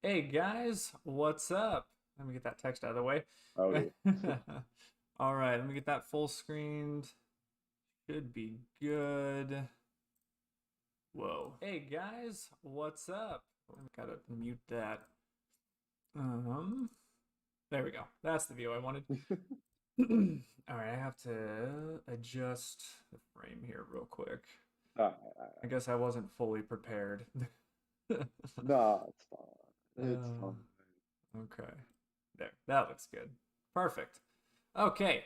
Hey guys, what's up? Let me get that text out of the way. Howdy. All right, let me get that full screened. Should be good. Whoa. Hey guys, what's up? Gotta mute that. Um, there we go. That's the view I wanted. All right, I have to adjust the frame here real quick. I guess I wasn't fully prepared. Nah, it's fine. It's Uh, fine. okay. There, that looks good. Perfect. Okay,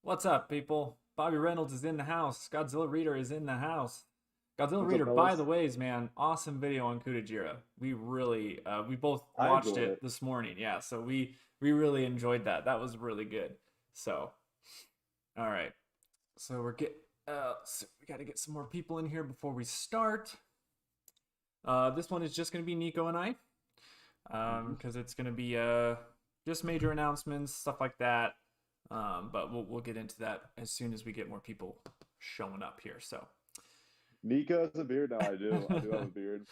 what's up, people? Bobby Reynolds is in the house. Godzilla Reader is in the house. Godzilla What's up, Reader, by the fellas? ways, man, awesome video on Kutajira. We really, we both I watched enjoyed it it. this morning. Yeah, so we really enjoyed that. That was really good. So, all right. So we got to get some more people in here before we start. This one is just gonna be Nico and I, Mhm. because it's gonna be just major announcements, stuff like that. But we'll get into that as soon as we get more people showing up here. So, Nika has a beard now. I do. I do have a beard.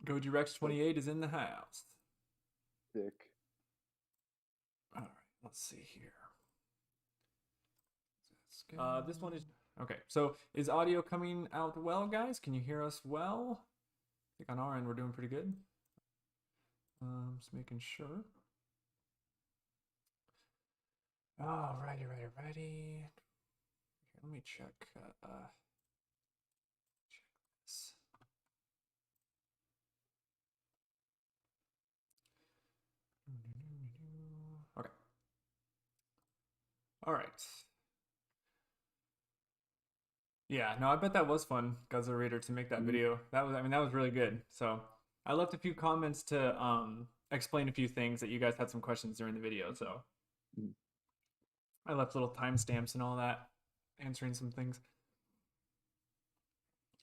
Goji Rex So 28 is in the house. thick. All right, let's see here. This one is okay. So is audio coming out well, guys? Can you hear us well? I think on our end we're doing pretty good. Just making sure. Oh, righty. Here, let me check. Check this. Okay. All right. Yeah, no, I bet that was fun, Godzilla Raider, to make that Mhm. video. That was really good. So I left a few comments to explain a few things that you guys had some questions during the video. So I left little timestamps and all that, answering some things.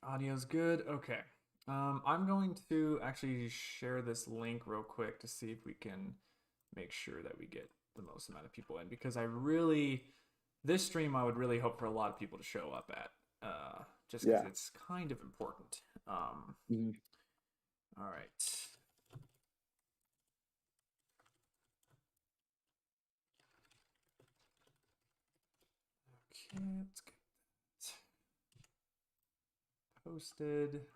Audio's good. Okay. I'm going to actually share this link real quick to see if we can make sure that we get the most amount of people in because this stream I would really hope for a lot of people to show up at, just because Yeah. it's kind of important. Mhm. All right. Okay, let's get that posted.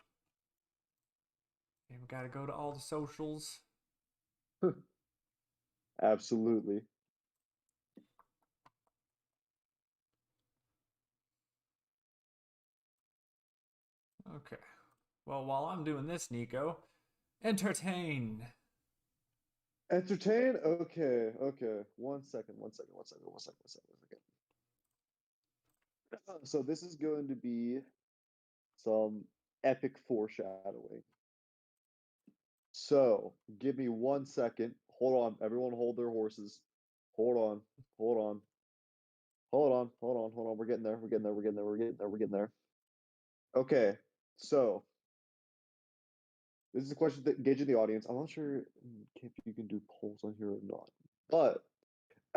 And we gotta go to all the socials. Absolutely. Okay. Well, while I'm doing this, Nico, entertain. Entertain? Okay. Okay. One second. So this is going to be some epic foreshadowing. So give me 1 second. Hold on. Everyone hold their horses. Hold on. Hold on. Hold on. We're getting there. We're getting there. Okay, so this is a question that engaging the audience. I'm not sure if you can do polls on here or not. But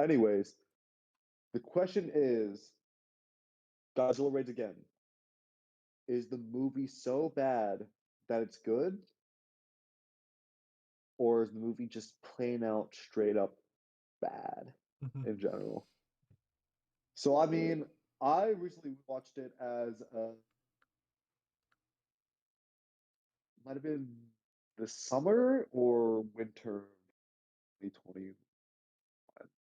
anyways, the question is Godzilla Raids Again. Is the movie so bad that it's good? Or is the movie just plain out straight up bad in general? So I mean, I recently watched it as might have been the summer or winter 2020,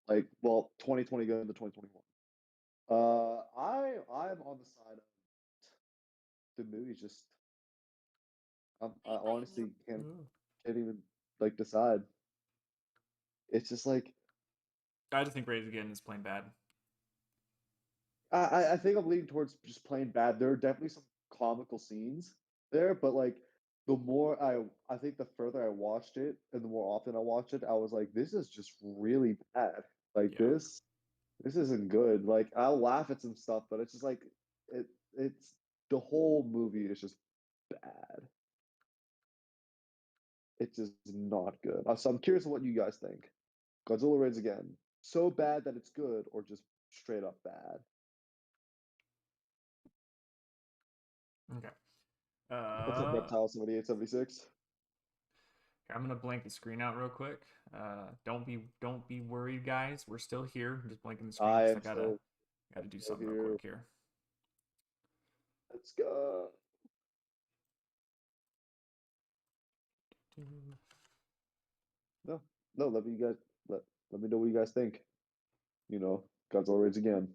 like well 2020 going into 2021. I'm on the side of the movie. Just I honestly can't even like decide. It's just like I just think Raise Again is plain bad. I think I'm leaning towards just plain bad. There are definitely some comical scenes there, but like the more I think the further I watched it and the more often I watched it, I was like, this is just really bad. Like Yeah. this isn't good. Like I'll laugh at some stuff, but it's just like it it's the whole movie is just bad. It's just not good. So I'm curious what you guys think. Godzilla Raids Again. So bad that it's good, or just straight up bad? Okay. What's up, Uh, Reptile 7876? I'm gonna blank the screen out real quick. Don't be worried, guys. We're still here. I'm just blanking the screen I because am gotta do still something real here. quick here. Let's go. No, no. Let me know what you guys think. You know, Godzilla raids again.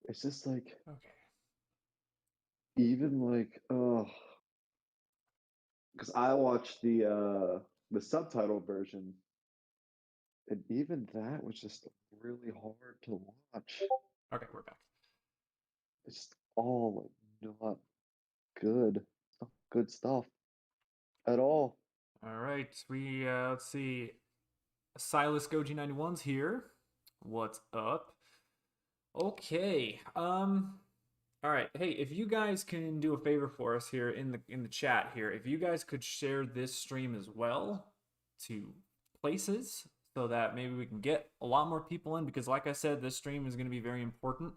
It's just like Okay. even like oh, because I watched the subtitle version, and even that was just really hard to watch. Okay, we're back. It's just all like not good. It's not good stuff at all. All right. We let's see. Silas Goji 91's here. What's up? Okay. All right. Hey, if you guys can do a favor for us here in the chat here, if you guys could share this stream as well to places so that maybe we can get a lot more people in because like I said, this stream is going to be very important.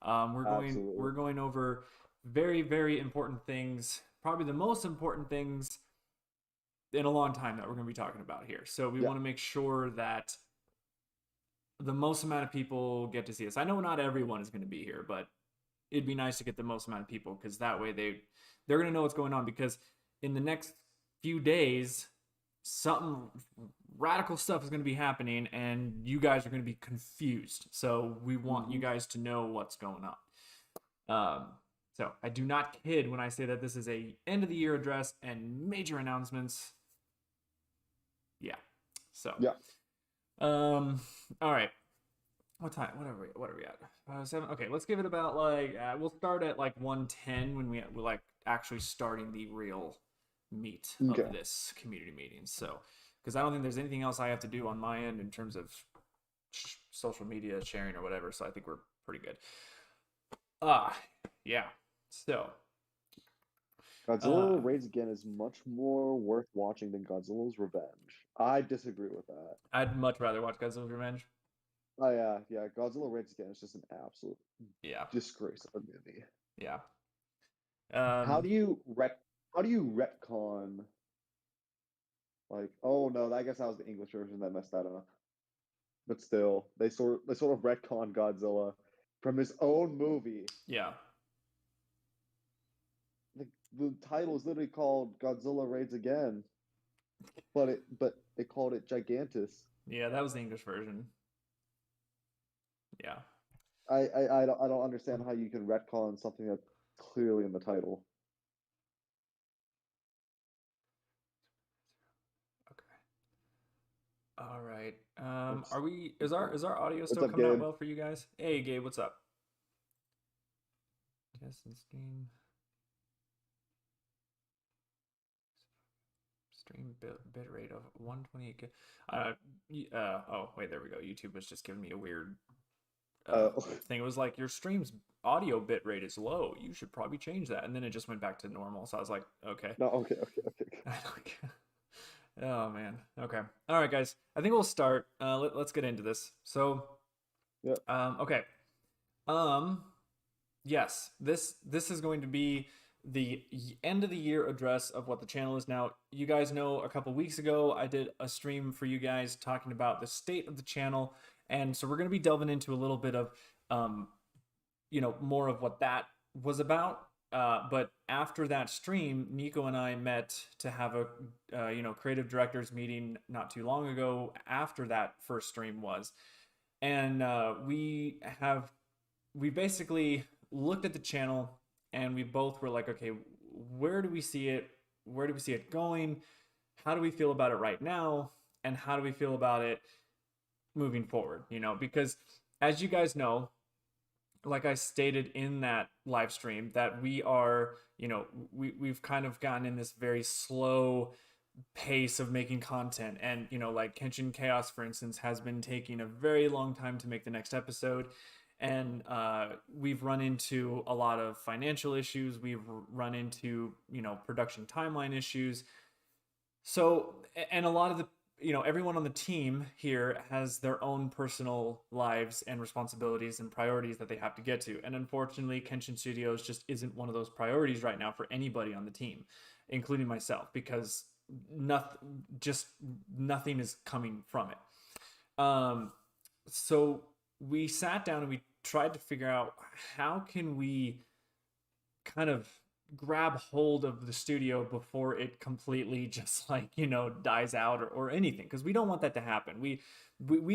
We're Absolutely. going over very important things, probably the most important things in a long time that we're going to be talking about here. So we Yeah. want to make sure that the most amount of people get to see us. I know not everyone is going to be here, but it'd be nice to get the most amount of people because that way they're going to know what's going on because in the next few days something radical stuff is going to be happening and you guys are going to be confused, so we want you guys to know what's going on. So I do not kid when I say that this is a end of the year address and major announcements. Yeah. So Yeah. all right. What time? What are we at? 7. Okay, let's give it about like we'll start at like 1:10 when we're like actually starting the real meat Okay. of this community meeting. So, because I don't think there's anything else I have to do on my end in terms of social media sharing or whatever. So I think we're pretty good. Yeah. So, Godzilla Raids Again is much more worth watching than Godzilla's Revenge. I disagree with that. I'd much rather watch Godzilla's Revenge. Oh yeah. Godzilla Raids Again is just an absolute Yeah. disgrace of a movie. Yeah. How do you retcon like oh no, I guess that was the English version that messed that up. But still, they sort of retcon Godzilla from his own movie. Yeah. The title is literally called Godzilla Raids Again, but they called it Gigantus. Yeah, that was the English version. Yeah. I don't understand how you can retcon something that's clearly in the title. Okay. All right. It's Are we? Is our audio what's still up, coming out Gabe? well for you guys? Hey, Gabe, what's up? Test and stream bit rate of 128. Oh wait, there we go. YouTube was just giving me a weird Uh, thing. It was like your stream's audio bit rate is low. You should probably change that. And then it just went back to normal. So I was like, okay. no, okay. Oh man. Okay. All right, guys. I think we'll start. Let's get into this. So, Yeah. okay. Yes, this is going to be the end of the year address of what the channel is now. You guys know a couple weeks ago I did a stream for you guys talking about the state of the channel, and so we're going to be delving into a little bit of more of what that was about. But after that stream, Nico and I met to have a creative directors meeting not too long ago. After that first stream was, and we basically looked at the channel and we both were like, okay, where do we see it? Where do we see it going? How do we feel about it right now? And how do we feel about it moving forward? Because as you guys know, like I stated in that live stream, that we are, we've kind of gotten in this very slow pace of making content. And, like Kenshin Chaos, for instance, has been taking a very long time to make the next episode. And we've run into a lot of financial issues. We've run into, production timeline issues. So, and a lot of the everyone on the team here has their own personal lives and responsibilities and priorities that they have to get to. And unfortunately, Kenshin Studios just isn't one of those priorities right now for anybody on the team, including myself, because nothing is coming from it. So we sat down and we tried to figure out how can we kind of grab hold of the studio before it completely just dies out or anything, because we don't want that to happen. We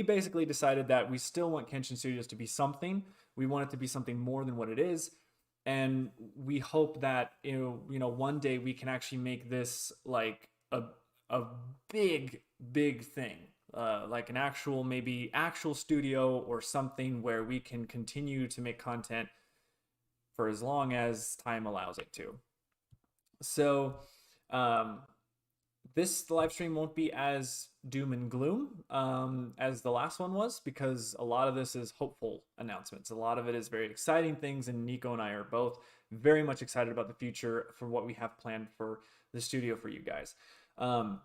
basically decided that we still want Kenshin Studios to be something. We want it to be something more than what it is, and we hope that one day we can actually make this like a big thing, like an actual studio or something where we can continue to make content for as long as time allows it to. So, um, this live stream won't be as doom and gloom as the last one was, because a lot of this is hopeful announcements. A lot of it is very exciting things, and Nico and I are both very much excited about the future for what we have planned for the studio for you guys. So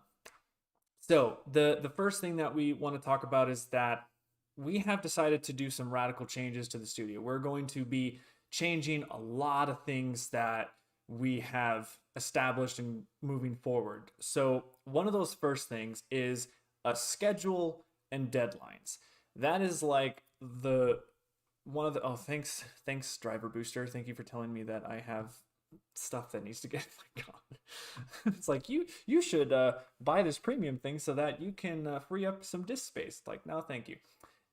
the first thing that we want to talk about is that we have decided to do some radical changes to the studio. We're going to be changing a lot of things that we have established and moving forward. So one of those first things is a schedule and deadlines. That is like the one of the oh thanks driver booster. Thank you for telling me that I have stuff that needs to get. My God, it's like you should buy this premium thing so that you can free up some disk space. Like, no, thank you.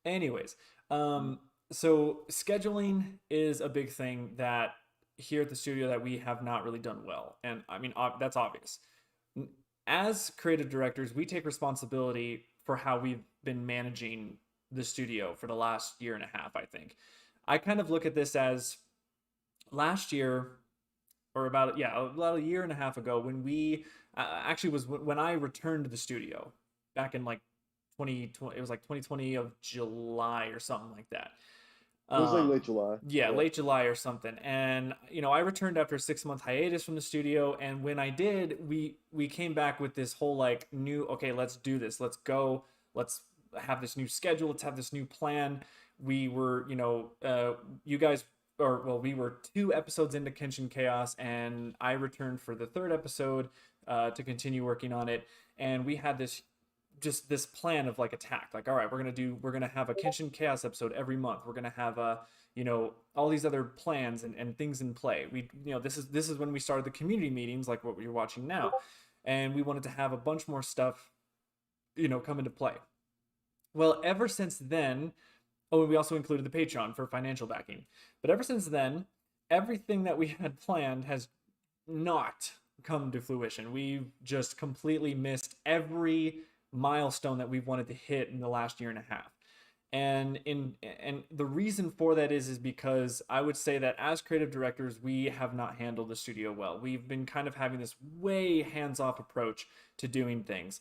Anyways, so scheduling is a big thing that here at the studio that we have not really done well, and I mean that's obvious. As creative directors, we take responsibility for how we've been managing the studio for the last year and a half. I think I kind of look at this as last year, or about a year and a half ago, when we actually was when I returned to the studio back in like 2020. It was like 2020 of July or something like that. It was like late July. Yeah, late July or something. And I returned after a 6-month hiatus from the studio, and when I did, we came back with this whole like new, okay, let's do this. Let's go. Let's have this new schedule. Let's have this new plan. We were, you guys, or well, we were 2 episodes into Kenshin Chaos, and I returned for the 3rd episode to continue working on it. And we had this plan of like attack, like, all right, we're gonna have a Kenshin Chaos episode every month. We're gonna have all these other plans and things in play. This is when we started the community meetings, like what you're watching now, and we wanted to have a bunch more stuff come into play. Well, ever since then, and we also included the Patreon for financial backing, but ever since then, everything that we had planned has not come to fruition. We've just completely missed every milestone that we've wanted to hit in the last year and a half. And the reason for that is because I would say that as creative directors, we have not handled the studio well. We've been kind of having this way hands-off approach to doing things.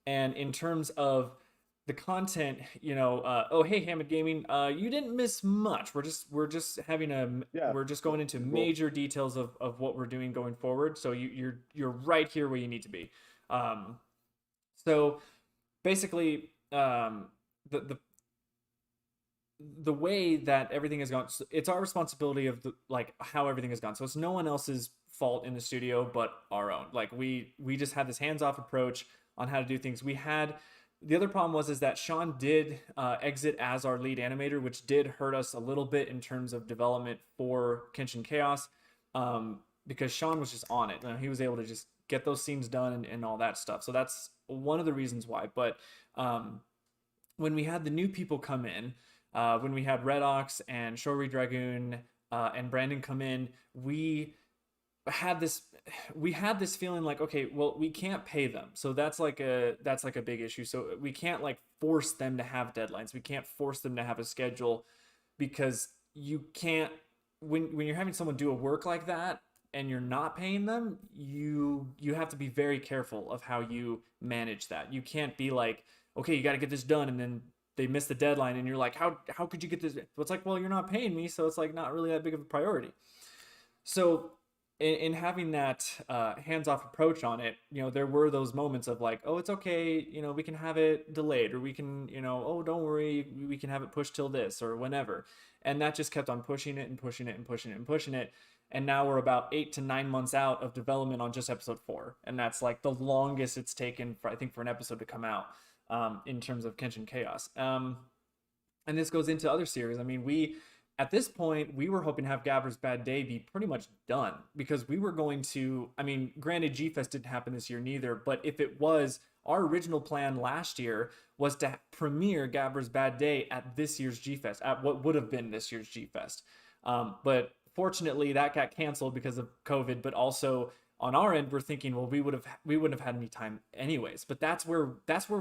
And in terms of the content, oh hey Hammond Gaming, you didn't miss much. We're just having we're just going into major details of what we're doing going forward. So you're right here where you need to be. So basically, the way that everything has gone, it's our responsibility of how everything has gone. So it's no one else's fault in the studio but our own. Like we just had this hands-off approach on how to do things. The other problem is that Sean did exit as our lead animator, which did hurt us a little bit in terms of development for Kenshin Chaos, because Sean was just on it. He was able to just get those scenes done and all that stuff. So that's one of the reasons why. But when we had the new people come in, when we had Red Ox and Shori Dragoon and Brandon come in, we had this feeling like, okay, well, we can't pay them, so that's like a big issue. So we can't like force them to have deadlines. We can't force them to have a schedule, because you can't, when you're having someone do a work like that and you're not paying them, you have to be very careful of how you manage that. You can't be like, okay, you got to get this done, and then they miss the deadline and you're like, how could you get this? Well, it's like, well, you're not paying me, so it's like not really that big of a priority. So in having that hands-off approach on it, there were those moments of like, oh, it's okay, we can have it delayed, or we can, oh, don't worry, we can have it pushed till this or whenever. And that just kept on pushing it and pushing it and pushing it and pushing it. And now we're about 8 to 9 months out of development on just episode 4, and that's like the longest it's taken for, I think, for an episode to come out, in terms of Kenshin Chaos. And this goes into other series. I mean, at this point, we were hoping to have Gabber's Bad Day be pretty much done, because we were going to, I mean, granted, G-Fest didn't happen this year neither, but if it was, our original plan last year was to premiere Gabber's Bad Day at this year's G-Fest, at what would have been this year's G-Fest. But fortunately, that got canceled because of COVID, but also on our end, we're thinking, well, we wouldn't have had any time anyways. But that's where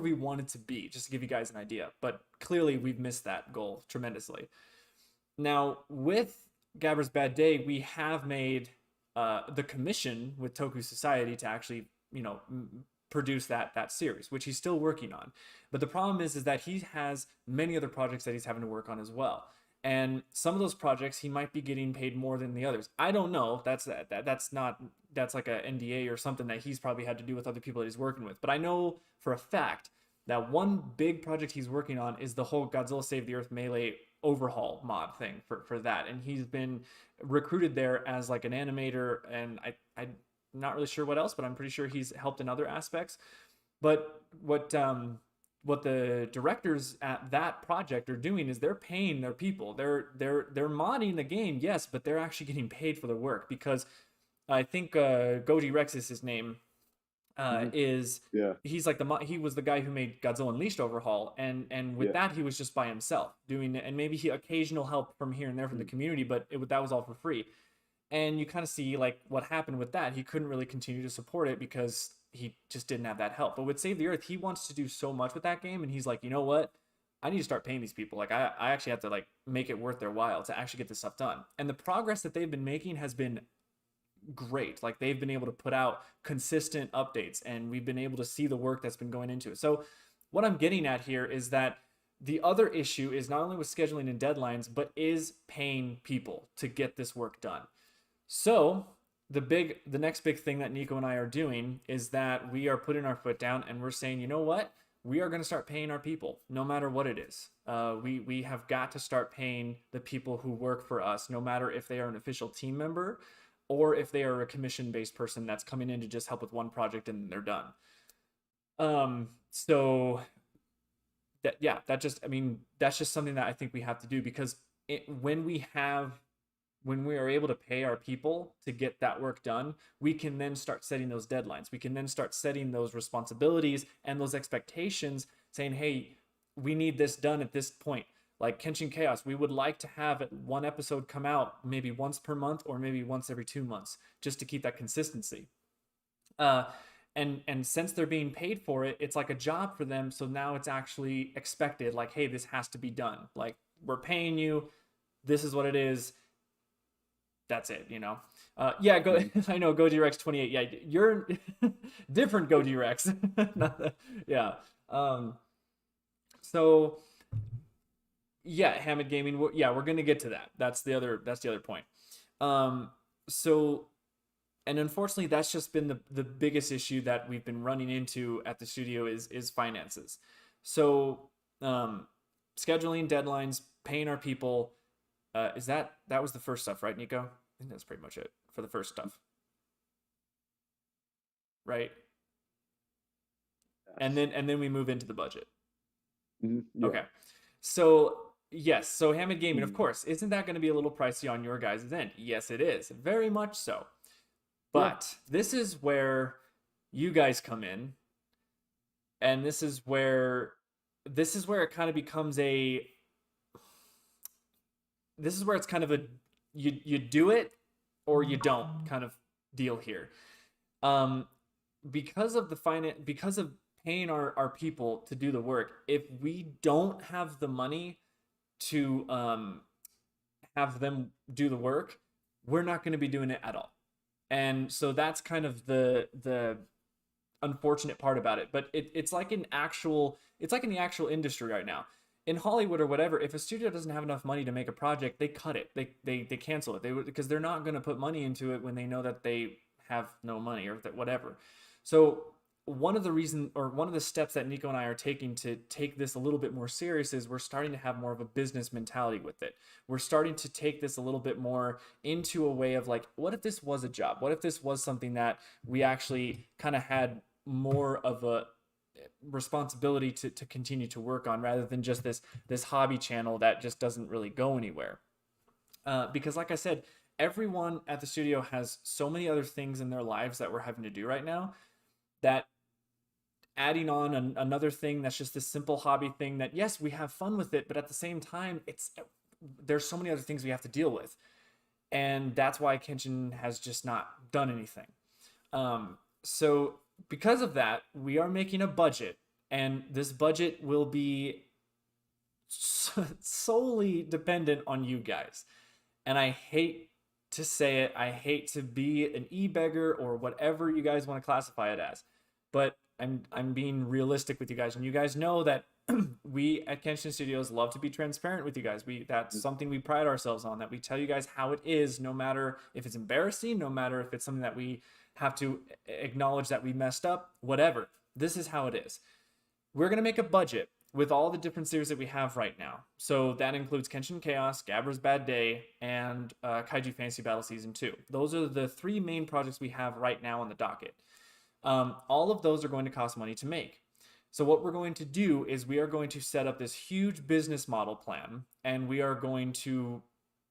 we wanted to be, just to give you guys an idea. But clearly, we've missed that goal tremendously. Now, with Gabber's Bad Day, we have made the commission with Toku Society to actually, produce that series, which he's still working on. But the problem is that he has many other projects that he's having to work on as well. And some of those projects he might be getting paid more than the others. I don't know. That's like a NDA or something that he's probably had to do with other people that he's working with. But I know for a fact that one big project he's working on is the whole Godzilla Save the Earth Melee overhaul mod thing for that. And he's been recruited there as like an animator, and I'm not really sure what else, but I'm pretty sure he's helped in other aspects. But what the directors at that project are doing is they're paying their people. They're modding the game, yes, but they're actually getting paid for their work, because I think Goji Rex is his name. He's like he was the guy who made Godzilla Unleashed overhaul, and with that he was just by himself doing it, and maybe he occasional help from here and there from the community, but that was all for free. And you kind of see like what happened with that. He couldn't really continue to support it because he just didn't have that help. But with Save the Earth, he wants to do so much with that game, and he's like, you know what? I need to start paying these people. Like I actually have to like make it worth their while to actually get this stuff done. And the progress that they've been making has been great. Like they've been able to put out consistent updates, and we've been able to see the work that's been going into it. So what I'm getting at here is that the other issue is not only with scheduling and deadlines, but is paying people to get this work done. So the next big thing that Nico and I are doing is that we are putting our foot down, and we're saying, you know what? We are going to start paying our people, no matter what it is. We have got to start paying the people who work for us, no matter if they are an official team member or if they are a commission-based person that's coming in to just help with one project and they're done. So that's just something that I think we have to do, because when we are able to pay our people to get that work done, we can then start setting those deadlines. We can then start setting those responsibilities and those expectations, saying, hey, we need this done at this point. Like Kenshin Chaos, we would like to have one episode come out maybe once per month or maybe once every 2 months, just to keep that consistency. And since they're being paid for it, it's like a job for them. So now it's actually expected, like, hey, this has to be done. Like, we're paying you. This is what it is. That's it, I know Goji Rex 28. Yeah, you're different Goji Rex. Yeah. So yeah, Hamid Gaming. We're gonna get to that. That's the other point. So, and unfortunately, that's just been the biggest issue that we've been running into at the studio is finances. So, scheduling, deadlines, paying our people. That was the first stuff, right, Nico? I think that's pretty much it for the first stuff, right? Yes. And then we move into the budget. Yeah. Okay, so yes, so Hamid Gaming, of course, isn't that going to be a little pricey on your guys' end? Yes, it is, very much so. But this is where you guys come in, and this is where it kind of becomes a. This is where it's kind of a you do it or you don't kind of deal here. Because of paying our people to do the work, if we don't have the money to have them do the work, we're not going to be doing it at all. And so that's kind of the unfortunate part about it. But it's like in the actual industry right now. in Hollywood or whatever, if a studio doesn't have enough money to make a project, they cut it. They cancel it. They would, because they're not going to put money into it when they know that they have no money or that whatever. So one of the reason or one of the steps that Nico and I are taking to take this a little bit more serious is we're starting to have more of a business mentality with it. We're starting to take this a little bit more into a way of like, what if this was a job? What if this was something that we actually kind of had more of a responsibility to continue to work on rather than just this hobby channel that just doesn't really go anywhere. Because like I said, everyone at the studio has so many other things in their lives that we're having to do right now that adding on another thing that's just this simple hobby thing that yes we have fun with it, but at the same time there's so many other things we have to deal with, and that's why Kenshin has just not done anything. So because of that, we are making a budget, and this budget will be solely dependent on you guys. And I hate to say it, I hate to be an e-beggar or whatever you guys want to classify it as, but I'm being realistic with you guys, and you guys know that we at Kenshin Studios love to be transparent with you guys. That's something we pride ourselves on, that we tell you guys how it is, no matter if it's embarrassing, no matter if it's something that we have to acknowledge that we messed up, whatever. This is how it is. We're going to make a budget with all the different series that we have right now. So that includes Kenshin Chaos, Gabra's Bad Day, and Kaiju Fantasy Battle Season 2. Those are the three main projects we have right now on the docket. All of those are going to cost money to make. So what we're going to do is we are going to set up this huge business model plan, and we are going to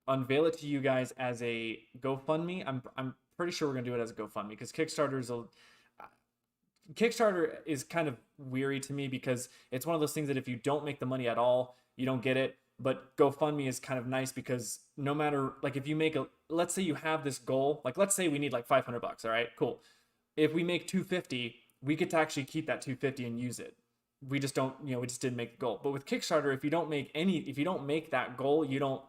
unveil it to you guys as a GoFundMe. I'm pretty sure we're going to do it as a GoFundMe, because Kickstarter is kind of weary to me, because it's one of those things that if you don't make the money at all, you don't get it. But GoFundMe is kind of nice because no matter, like, if you make let's say you have this goal, like let's say we need like $500, all right, cool. If we make 250, we get to actually keep that 250 and use it. We just don't, we just didn't make the goal. But with Kickstarter, if you don't make that goal, you don't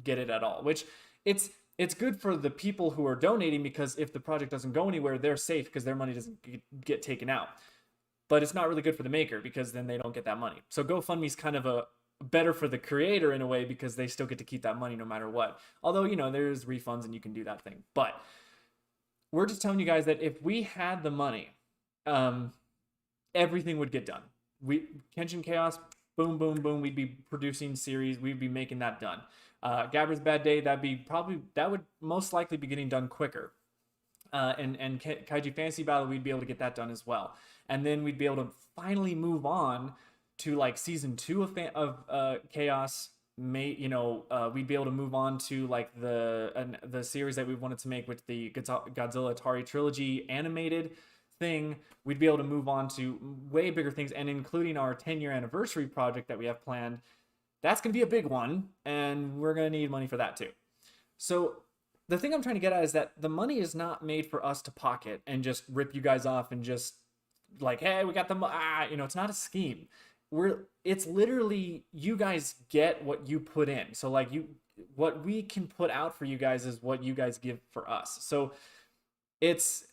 get it at all, which it's good for the people who are donating, because if the project doesn't go anywhere, they're safe because their money doesn't get taken out. But it's not really good for the maker, because then they don't get that money. So GoFundMe is kind of a better for the creator in a way, because they still get to keep that money no matter what. Although, there's refunds and you can do that thing. But we're just telling you guys that if we had the money, everything would get done. Kenshin Chaos, boom, boom, boom. We'd be producing series. We'd be making that done. Gabra's Bad Day, that would most likely be getting done quicker. And Kaiju Fantasy Battle, we'd be able to get that done as well. And then we'd be able to finally move on to like season 2 of Chaos. We'd be able to move on to like the series that we wanted to make with the Godzilla Atari trilogy animated thing. We'd be able to move on to way bigger things, and including our 10-year anniversary project that we have planned. That's going to be a big one, and we're going to need money for that too. So the thing I'm trying to get at is that the money is not made for us to pocket and just rip you guys off and just like, hey, we got the it's not a scheme. It's literally, you guys get what you put in. So like what we can put out for you guys is what you guys give for us. So it's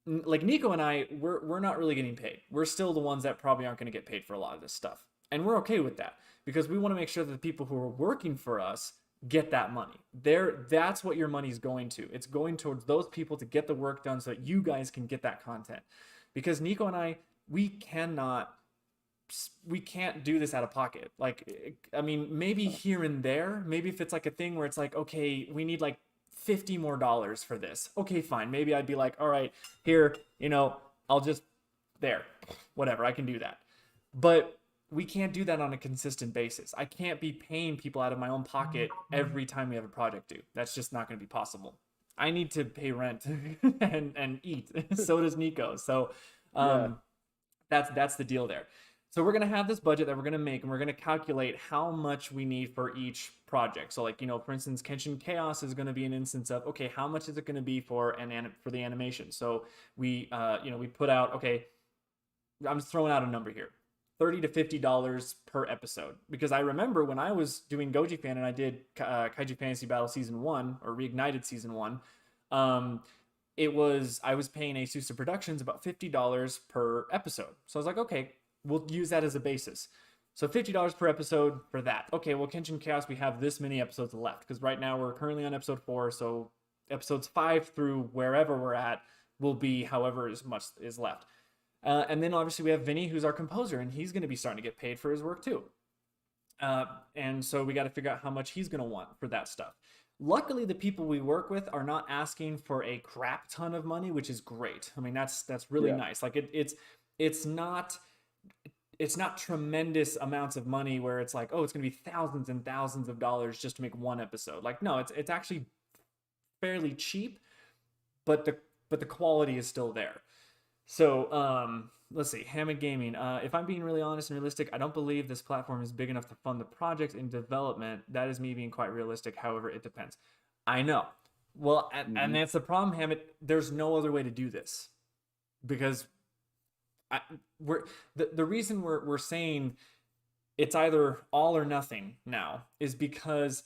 like Nico and I, we're not really getting paid. We're still the ones that probably aren't going to get paid for a lot of this stuff. And we're okay with that, because we want to make sure that the people who are working for us get that money. That's what your money is going to. It's going towards those people to get the work done so that you guys can get that content. Because Nico and I, we can't do this out of pocket. Like, I mean, maybe here and there, maybe if it's like a thing where it's like, okay, we need like $50 more for this. Okay, fine. Maybe I'd be like, all right, here, I'll just, there, whatever, I can do that. But we can't do that on a consistent basis. I can't be paying people out of my own pocket every time we have a project due. That's just not going to be possible. I need to pay rent and eat. So does Nico. So that's the deal there. So we're going to have this budget that we're going to make, and we're going to calculate how much we need for each project. So like, for instance, Kenshin Chaos is going to be an instance of, okay, how much is it going to be for the animation? So we put out, okay, I'm just throwing out a number here, $30 to $50 per episode. Because I remember when I was doing Goji Fan and I did Kaiju Fantasy Battle Season 1, or Reignited Season 1, I was paying Asusa Productions about $50 per episode. So I was like, okay, we'll use that as a basis. So $50 per episode for that. Okay, well, Kenshin Chaos, we have this many episodes left because right now we're currently on episode 4. So episodes 5 through wherever we're at will be however as much is left. And then obviously we have Vinny, who's our composer, and he's going to be starting to get paid for his work too. And so we got to figure out how much he's going to want for that stuff. Luckily, the people we work with are not asking for a crap ton of money, which is great. I mean, that's really nice. Like it's not tremendous amounts of money where it's like, oh, it's going to be thousands and thousands of dollars just to make one episode. Like, no, it's actually fairly cheap, but the quality is still there. So let's see, Hammond Gaming. If I'm being really honest and realistic, I don't believe this platform is big enough to fund the project in development. That is me being quite realistic. However, it depends. I know. Well, and that's the problem, Hammond. There's no other way to do this because the reason we're saying it's either all or nothing now is because,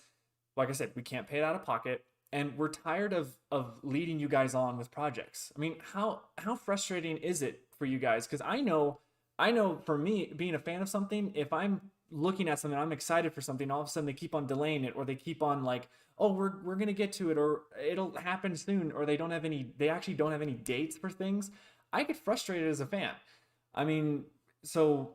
like I said, we can't pay it out of pocket. And we're tired of leading you guys on with projects. I mean, how frustrating is it for you guys? Because I know for me, being a fan of something, if I'm looking at something, I'm excited for something, all of a sudden they keep on delaying it, or they keep on like, oh, we're gonna get to it, or it'll happen soon, or they actually don't have any dates for things. I get frustrated as a fan. I mean, so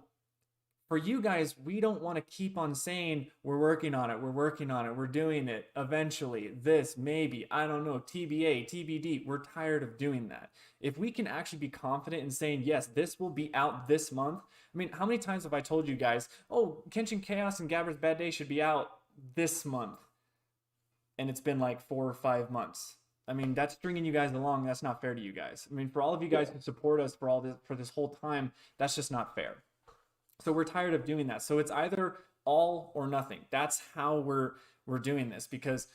for you guys, we don't want to keep on saying we're working on it, we're doing it eventually, this, maybe, I don't know, TBA, TBD. We're tired of doing that. If we can actually be confident in saying, yes, this will be out this month. I mean, how many times have I told you guys, oh, Kenshin Chaos and Gabber's Bad Day should be out this month? And it's been like 4 or 5 months. I mean, that's stringing you guys along. That's not fair to you guys. I mean, for all of you guys who support us for this whole time, that's just not fair. So we're tired of doing that. So it's either all or nothing. That's how we're doing this, because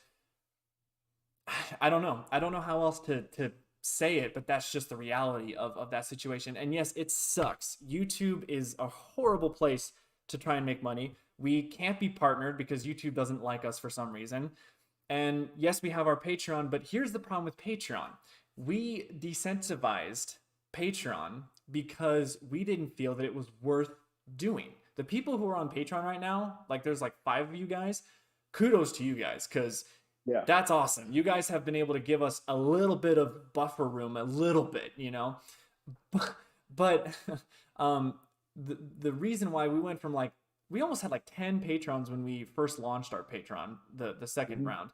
I don't know. I don't know how else to say it, but that's just the reality of that situation. And yes, it sucks. YouTube is a horrible place to try and make money. We can't be partnered because YouTube doesn't like us for some reason. And yes, we have our Patreon, but here's the problem with Patreon. We decentivized Patreon because we didn't feel that it was worth doing. The people who are on Patreon right now, like there's like 5 of you guys, kudos to you guys, because that's awesome. You guys have been able to give us a little bit of buffer room, a little bit, you know. But the reason why we went from like, we almost had like 10 patrons when we first launched our Patreon, the second round.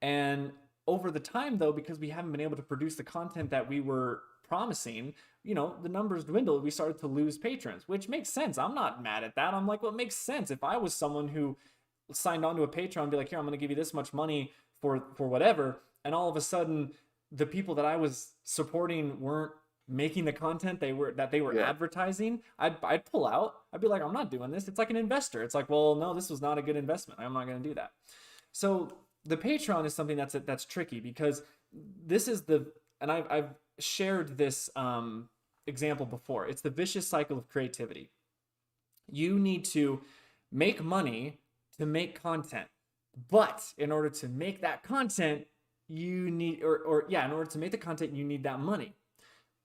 And over the time though, because we haven't been able to produce the content that we were promising, you know, the numbers dwindled. We started to lose patrons, which makes sense. I'm not mad at that. I'm like, well, it makes sense. If I was someone who signed on to a Patreon and be like, here, I'm going to give you this much money for whatever, and all of a sudden the people that I was supporting weren't making the content they were advertising, I'd pull out. I'd be like, I'm not doing this. It's like an investor. It's like, well, no, this was not a good investment. I'm not going to do that. So the Patreon is something that's tricky, because this is and I've shared this example before. It's the vicious cycle of creativity. You need to make money to make content, but in order to make that content, you need, in order to make the content, you need that money.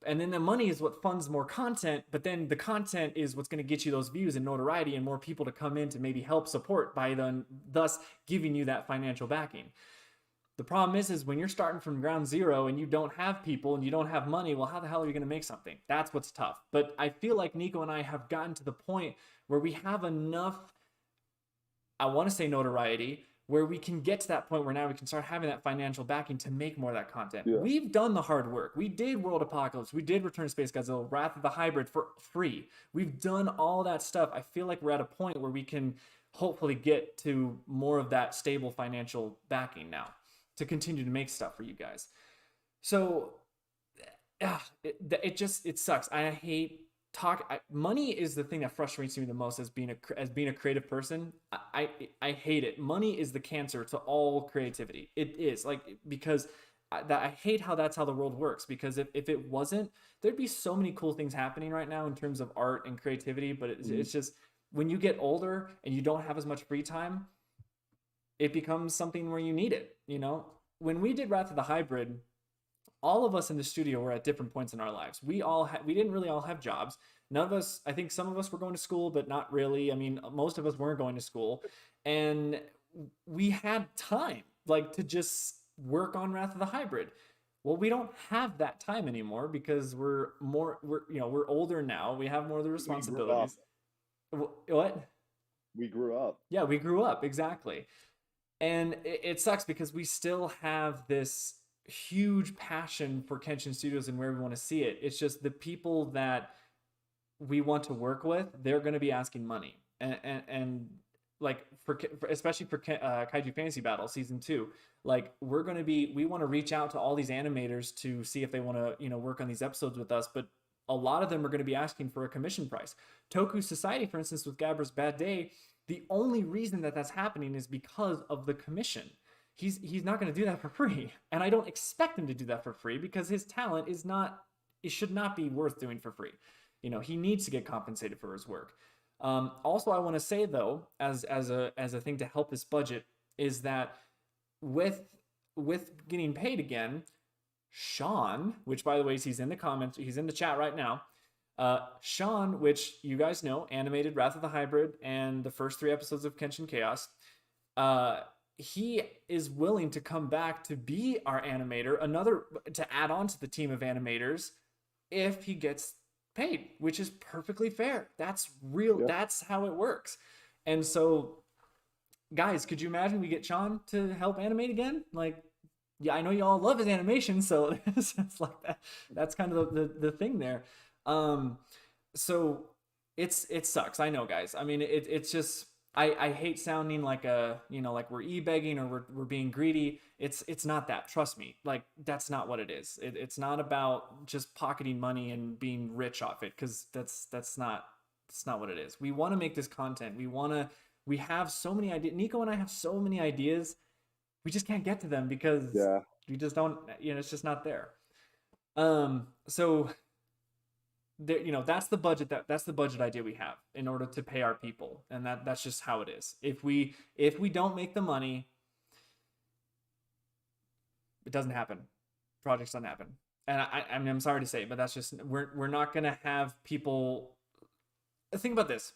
And then the money is what funds more content, but then the content is what's going to get you those views and notoriety and more people to come in to maybe help support by thus giving you that financial backing. The problem is when you're starting from ground zero and you don't have people and you don't have money, well, how the hell are you going to make something? That's what's tough. But I feel like Nico and I have gotten to the point where we have enough, I want to say notoriety, where we can get to that point where now we can start having that financial backing to make more of that content. Yeah. We've done the hard work. We did World Apocalypse. We did Return to Space Godzilla, Wrath of the Hybrid for free. We've done all that stuff. I feel like we're at a point where we can hopefully get to more of that stable financial backing now to continue to make stuff for you guys. So it sucks. I hate money is the thing that frustrates me the most as being a creative person. I hate it. Money is the cancer to all creativity. It is, like, because I hate how that's how the world works, because if it wasn't, there'd be so many cool things happening right now in terms of art and creativity, but it's just when you get older and you don't have as much free time, it becomes something where you need it, you know? When we did Wrath of the Hybrid, all of us in the studio were at different points in our lives. We didn't really all have jobs. None of us, I think some of us were going to school, but not really. I mean, most of us weren't going to school, and we had time like to just work on Wrath of the Hybrid. Well, we don't have that time anymore because we're older now. We have more of the We grew up. responsibilities. What? We grew up. Yeah, we grew up, exactly. And it sucks because we still have this huge passion for Kenshin Studios and where we want to see it. It's just the people that we want to work with, they're going to be asking money. And like especially for Kaiju Fantasy Battle season 2, like we want to reach out to all these animators to see if they want to, work on these episodes with us, but a lot of them are going to be asking for a commission price. Toku Society, for instance, with Gabra's Bad Day, the only reason that that's happening is because of the commission. He's not going to do that for free, and I don't expect him to do that for free because his talent it should not be worth doing for free. He needs to get compensated for his work. Also, I want to say though, as a thing to help his budget, is that with getting paid again, Sean, which by the way, he's in the comments, he's in the chat right now. Sean, which you guys know, animated Wrath of the Hybrid and the first 3 episodes of Kenshin Chaos. He is willing to come back to be our animator, to add on to the team of animators if he gets paid, which is perfectly fair. That's real. Yep. That's how it works. And so, guys, could you imagine we get Sean to help animate again? Like, yeah, I know you all love his animation, so it's like that. That's kind of the thing there. So it sucks. I know, guys. I mean, it's just I hate sounding like like we're e-begging or we're being greedy. It's not that. Trust me. Like that's not what it is. It's not about just pocketing money and being rich off it, because that's not what it is. We want to make this content. We have so many ideas. Nico and I have so many ideas. We just can't get to them because we just don't. It's just not there. So there, that's the budget that's the budget idea we have in order to pay our people, and that's just how it is. If we don't make the money, it doesn't happen. Projects don't happen. And I mean, I'm sorry to say, but that's just we're not gonna have people. Think about this.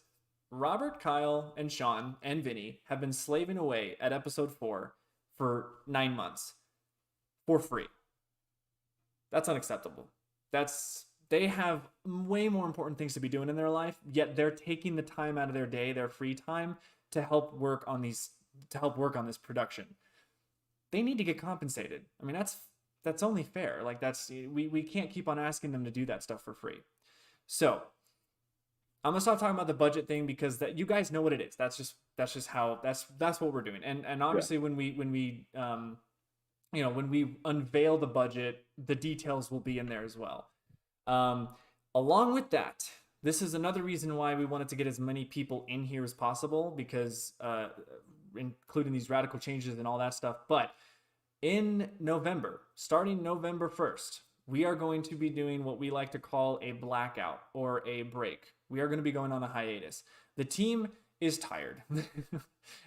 Robert, Kyle, and Sean and Vinny have been slaving away at episode 4 for 9 months for free. That's unacceptable. They have way more important things to be doing in their life, yet they're taking the time out of their day, their free time, to help work on this production. They need to get compensated. I mean, that's only fair. Like we can't keep on asking them to do that stuff for free. So I'm gonna stop talking about the budget thing because that you guys know what it is. That's just how that's what we're doing. And obviously when we unveil the budget, the details will be in there as well. Along with that, this is another reason why we wanted to get as many people in here as possible, because including these radical changes and all that stuff. But in November, starting November 1st, we are going to be doing what we like to call a blackout or a break. We are going to be going on a hiatus. The team is tired.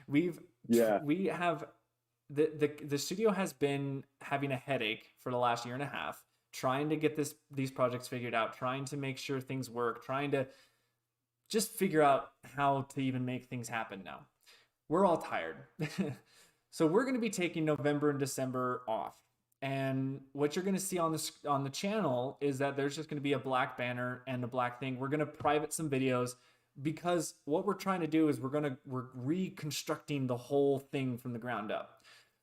We have the studio has been having a headache for the last year and a half, trying to get these projects figured out, trying to make sure things work, trying to just figure out how to even make things happen now. We're all tired. So we're going to be taking November and December off. And what you're going to see on the channel is that there's just going to be a black banner and a black thing. We're going to private some videos, because what we're trying to do is we're reconstructing the whole thing from the ground up.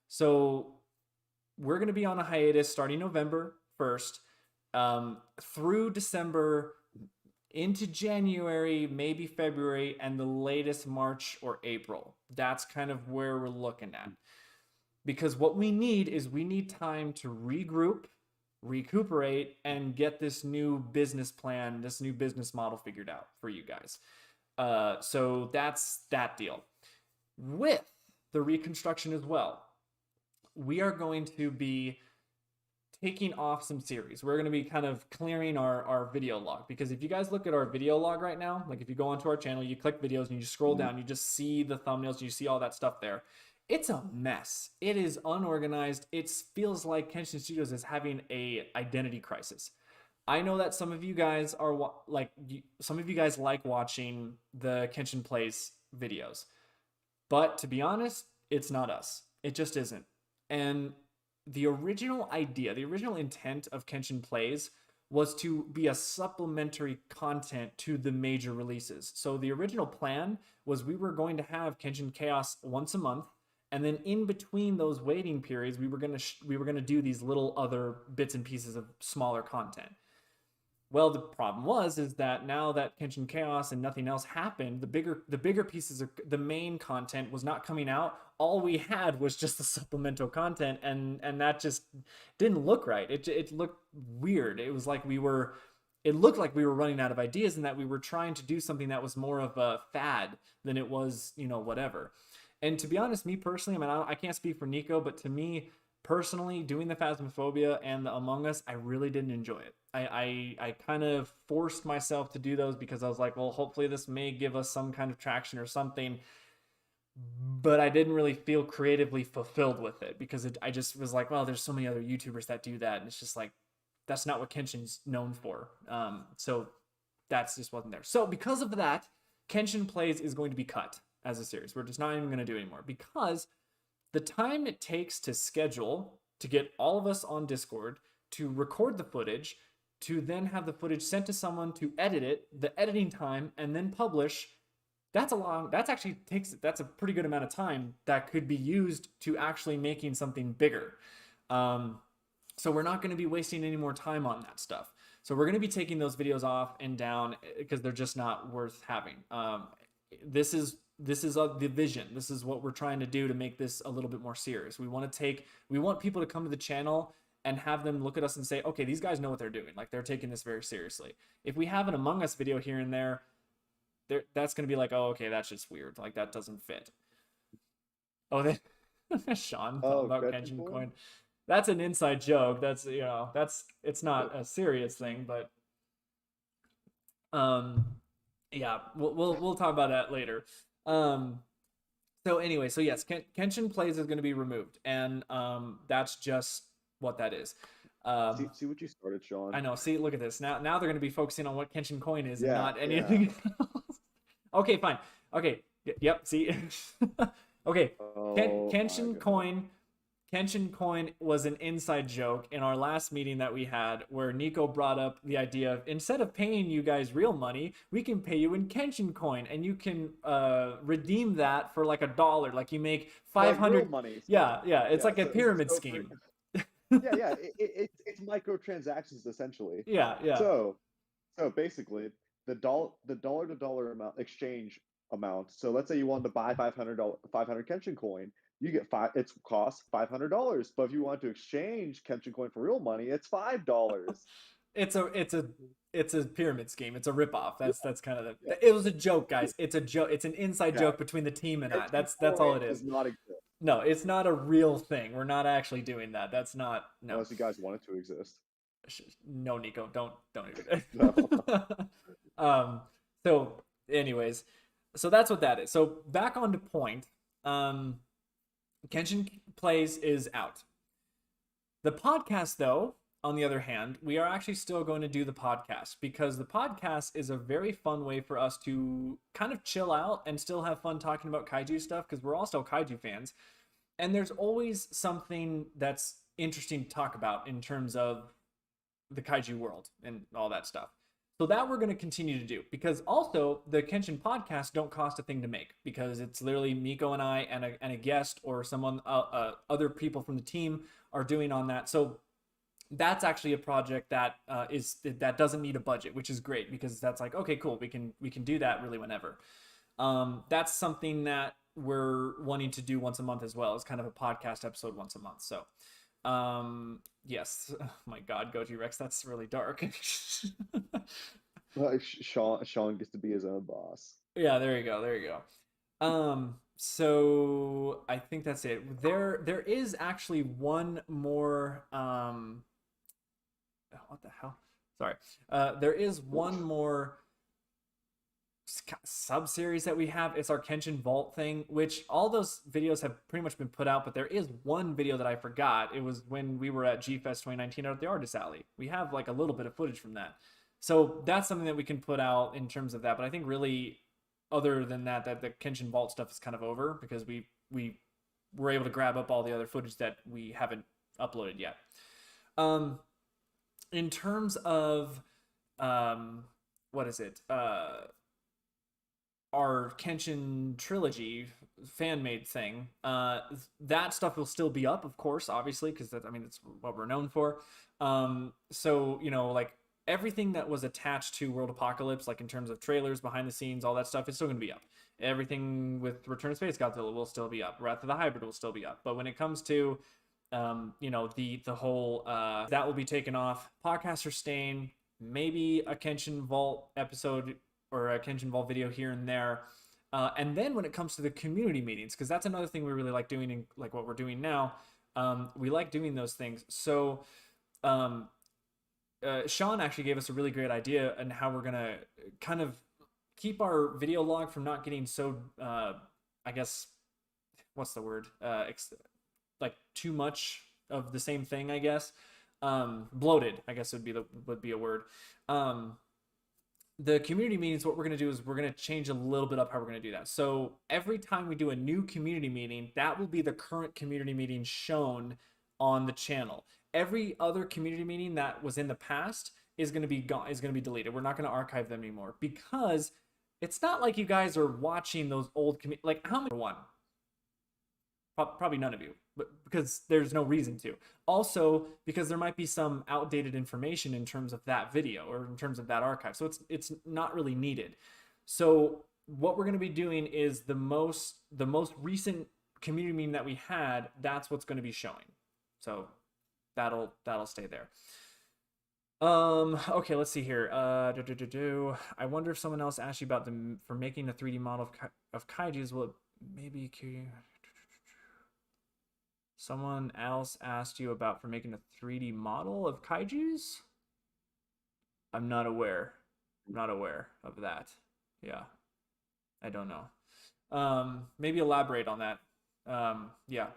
So we're going to be on a hiatus starting November 1st through December into January, maybe February, and the latest March or April. That's kind of where we're looking at. Because what we need time to regroup, recuperate, and get this new business plan, this new business model figured out for you guys. So that's that deal. With the reconstruction as well, we are going to be taking off some series. We're going to be kind of clearing our video log, because if you guys look at our video log right now, like if you go onto our channel, you click videos and you just scroll down, you just see the thumbnails, you see all that stuff there. it's a mess. It is unorganized. It feels like Kenshin Studios is having a identity crisis. I know that some of you guys are some of you guys like watching the Kenshin Plays videos, but to be honest, it's not us. It just isn't. And the original idea, the original intent of Kenshin Plays was to be a supplementary content to the major releases. So the original plan was we were going to have Kenshin Chaos once a month, and then in between those waiting periods, we were gonna do these little other bits and pieces of smaller content. Well, the problem is that now that Kenshin Chaos and nothing else happened, the bigger pieces of the main content was not coming out. All we had was just the supplemental content, and that just didn't look right. It looked weird. It was like it looked like we were running out of ideas, and that we were trying to do something that was more of a fad than it was, whatever. And to be honest, me personally, I mean, I can't speak for Nico, but to me personally, doing the Phasmophobia and the Among Us, I really didn't enjoy it. I kind of forced myself to do those because I was like, well, hopefully this may give us some kind of traction or something. But I didn't really feel creatively fulfilled with it because I just was like, well, there's so many other YouTubers that do that. And it's just like, that's not what Kenshin's known for. So that's just wasn't there. So because of that, Kenshin Plays is going to be cut as a series. We're just not even going to do it anymore because the time it takes to schedule, to get all of us on Discord, to record the footage, to then have the footage sent to someone to edit it, the editing time, and then publish, that's a pretty good amount of time that could be used to actually making something bigger. So we're not going to be wasting any more time on that stuff. So we're going to be taking those videos off and down because they're just not worth having. This is the vision. This is what we're trying to do to make this a little bit more serious. We want people to come to the channel and have them look at us and say, okay, these guys know what they're doing. Like, they're taking this very seriously. If we have an Among Us video here and there, that's going to be like, oh, okay, that's just weird. Like, that doesn't fit. Oh, then Sean talking about Kenshin Coin. That's an inside joke. That's, it's not a serious thing, but yeah, we'll talk about that later. So anyway, so yes, Kenshin Plays is going to be removed, and that's just what that is. See what you started, Sean. I know. See, look at this. Now they're going to be focusing on what Kenshin Coin is and not anything else. Okay, fine. Okay. Yep. See. Okay. Kenshin Coin. Kenshin Coin was an inside joke in our last meeting that we had where Nico brought up the idea of, instead of paying you guys real money, we can pay you in Kenshin Coin, and you can redeem that for like $1. Like, you make 500 like money. Yeah, it's like a pyramid scheme. Yeah. It's microtransactions essentially. Yeah. So basically, the dollar to dollar amount exchange amount. So let's say you wanted to buy 500 Kenshin Coin. You get it costs $500. But if you want to exchange Kenshin Coin for real money, it's $5. It's a pyramid scheme. It's a ripoff. That's kind of it was a joke, guys. It's a joke. It's an inside joke between the team and I. That's all it is. Does not exist. No, it's not a real thing. We're not actually doing that. That's not no. Unless you guys want it to exist. No, Nico, don't do that. No. So anyways, so that's what that is. So back on to point. Kenshin Plays is out. The podcast, though, on the other hand, we are actually still going to do the podcast because the podcast is a very fun way for us to kind of chill out and still have fun talking about kaiju stuff because we're all still kaiju fans. And there's always something that's interesting to talk about in terms of the kaiju world and all that stuff. So that we're going to continue to do because also the Kenshin podcasts don't cost a thing to make because it's literally Miko and I and a guest or someone, other people from the team are doing on that. So that's actually a project that that doesn't need a budget, which is great because that's like, okay, cool. We can do that really whenever. That's something that we're wanting to do once a month as well. It's kind of a podcast episode once a month. So, yes. Oh my God, Goji Rex, that's really dark. Sean gets to be his own boss. Yeah, there you go. So I think that's it. There is actually one more. What the hell? Sorry. There is one more sub series that we have. It's our Kenshin Vault thing, which all those videos have pretty much been put out, but there is one video that I forgot. It was when we were at G-Fest 2019 out at the Artist Alley. We have like a little bit of footage from that. So that's something that we can put out in terms of that. But I think really, other than that, that the Kenshin Vault stuff is kind of over because we were able to grab up all the other footage that we haven't uploaded yet. In terms of what is it? Our Kenshin trilogy fan-made thing. That stuff will still be up, of course, obviously, because I mean, it's what we're known for. So, you know, like everything that was attached to World Apocalypse, like in terms of trailers, behind the scenes, all that stuff, is still going to be up. Everything with Return of Space Godzilla will still be up. Wrath of the Hybrid will still be up. But when it comes to you know, the whole that will be taken off. Podcasts are staying. Maybe a Kenshin Vault episode or a Kenshin Vault video here and there. And then when it comes to the community meetings, because that's another thing we really like doing, in like what we're doing now. We like doing those things. So Sean actually gave us a really great idea on how we're gonna kind of keep our video log from not getting so I guess what's the word like too much of the same thing, I guess. Bloated, I guess would be a word. The community meetings, what we're going to do is we're going to change a little bit up how we're going to do that. So every time we do a new community meeting, that will be the current community meeting shown on the channel. Every other community meeting that was in the past is going to be gone, is going to be deleted. We're not going to archive them anymore because it's not like you guys are watching those old like how many one? Probably none of you, but because there's no reason to. Also, because there might be some outdated information in terms of that video or in terms of that archive, so it's not really needed. So what we're going to be doing is the most recent community meeting that we had. That's what's going to be showing. So that'll stay there. Okay, let's see here. I wonder if someone else asked you about for making a 3D model of kaijus. Will it maybe? Someone else asked you about for making a 3D model of kaijus? I'm not aware. I'm not aware of that. Yeah. I don't know. Maybe elaborate on that. Yeah.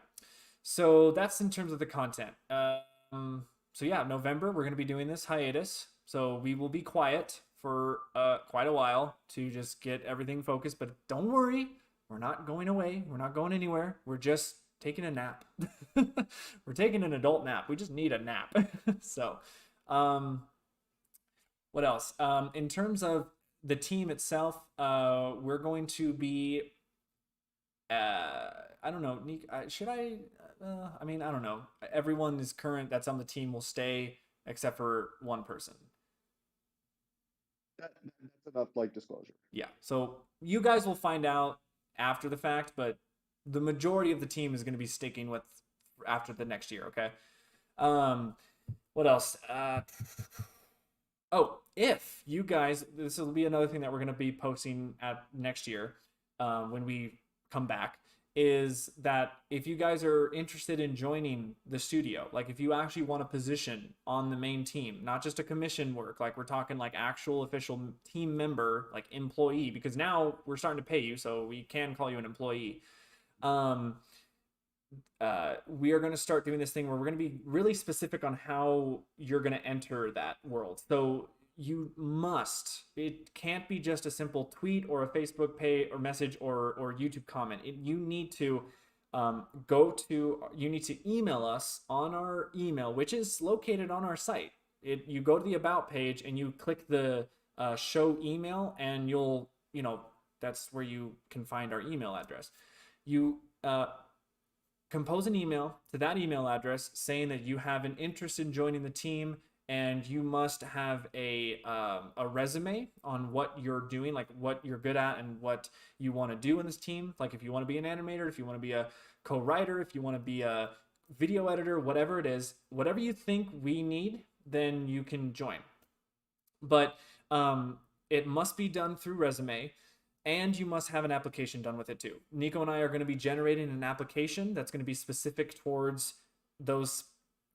So that's in terms of the content. So yeah, November, we're going to be doing this hiatus. So we will be quiet for quite a while to just get everything focused. But don't worry, we're not going away. We're not going anywhere. We're just taking a nap. We're taking an adult nap. We just need a nap. So what else? In terms of the team itself, we're going to be I don't know, should I mean, I don't know. Everyone is current that's on the team will stay except for one person. That's enough like disclosure. Yeah, so you guys will find out after the fact, but the majority of the team is going to be sticking with after the next year. Okay. What else? Oh, if you guys, this will be another thing that we're going to be posting at next year when we come back, is that if you guys are interested in joining the studio, like if you actually want a position on the main team, not just a commission work, like we're talking like actual official team member, like employee, because now we're starting to pay you, so we can call you an employee. We are going to start doing this thing where we're going to be really specific on how you're going to enter that world. So it can't be just a simple tweet or a Facebook page or message or YouTube comment. You need to you need to email us on our email, which is located on our site. You go to the About page and you click the show email, and that's where you can find our email address. You compose an email to that email address saying that you have an interest in joining the team, and you must have a resume on what you're doing, like what you're good at and what you want to do in this team. Like if you want to be an animator, if you want to be a co-writer, if you want to be a video editor, whatever it is, whatever you think we need, then you can join. But it must be done through resume, and you must have an application done with it too. Nico and I are going to be generating an application that's going to be specific towards those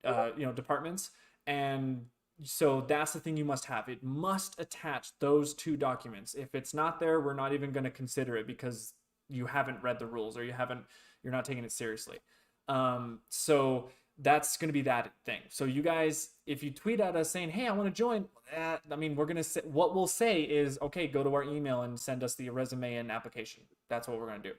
departments, and so that's the thing you must have. It must attach those two documents. If it's not there, we're not even going to consider it because you haven't read the rules or you're not taking it seriously. So that's going to be that thing. So you guys, if you tweet at us saying, "Hey, I want to join," I mean, we're gonna say, what we'll say is, "Okay, go to our email and send us the resume and application." That's what we're gonna do.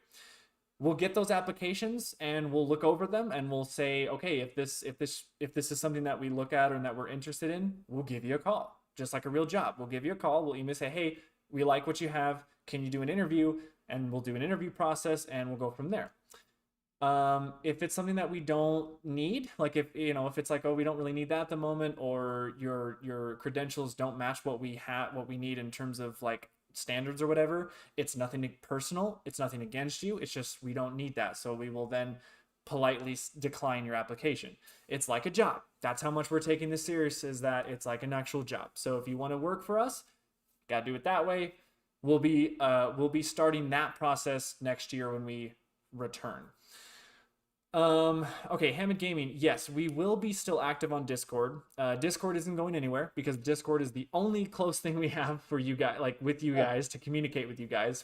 We'll get those applications and we'll look over them and we'll say, okay, if this is something that we look at or that we're interested in, we'll give you a call, just like a real job. We'll give you a call. We'll email, say, "Hey, we like what you have. Can you do an interview?" And we'll do an interview process and we'll go from there. If it's something that we don't need, like if it's like, "Oh, we don't really need that at the moment," or your credentials don't match what we need in terms of like standards or whatever, it's nothing personal, it's nothing against you, it's just we don't need that, so we will then politely decline your application. It's like a job. That's how much we're taking this serious, is that it's like an actual job. So if you want to work for us, got to do it that way. We'll be starting that process next year when we return. Okay, Hammond Gaming. Yes, we will be still active on Discord. Discord isn't going anywhere because Discord is the only close thing we have for you guys, like with you guys, to communicate with you guys,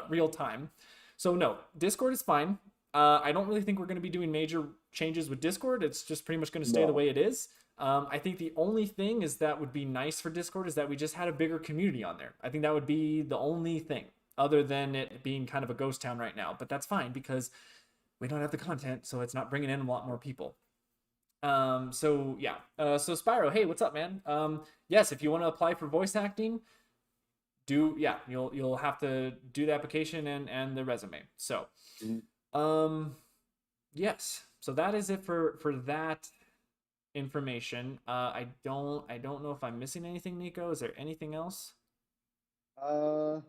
real time. So no, Discord is fine. I don't really think we're going to be doing major changes with Discord. It's just pretty much going to stay the way it is. I think the only thing is that would be nice for Discord is that we just had a bigger community on there. I think that would be the only thing, other than it being kind of a ghost town right now. But that's fine because we don't have the content, so it's not bringing in a lot more people. So yeah. So Spyro, hey, what's up, man? Yes, if you want to apply for voice acting, you'll have to do the application and the resume. So, yes. So that is it for that information. I don't know if I'm missing anything, Nico. Is there anything else? Uh,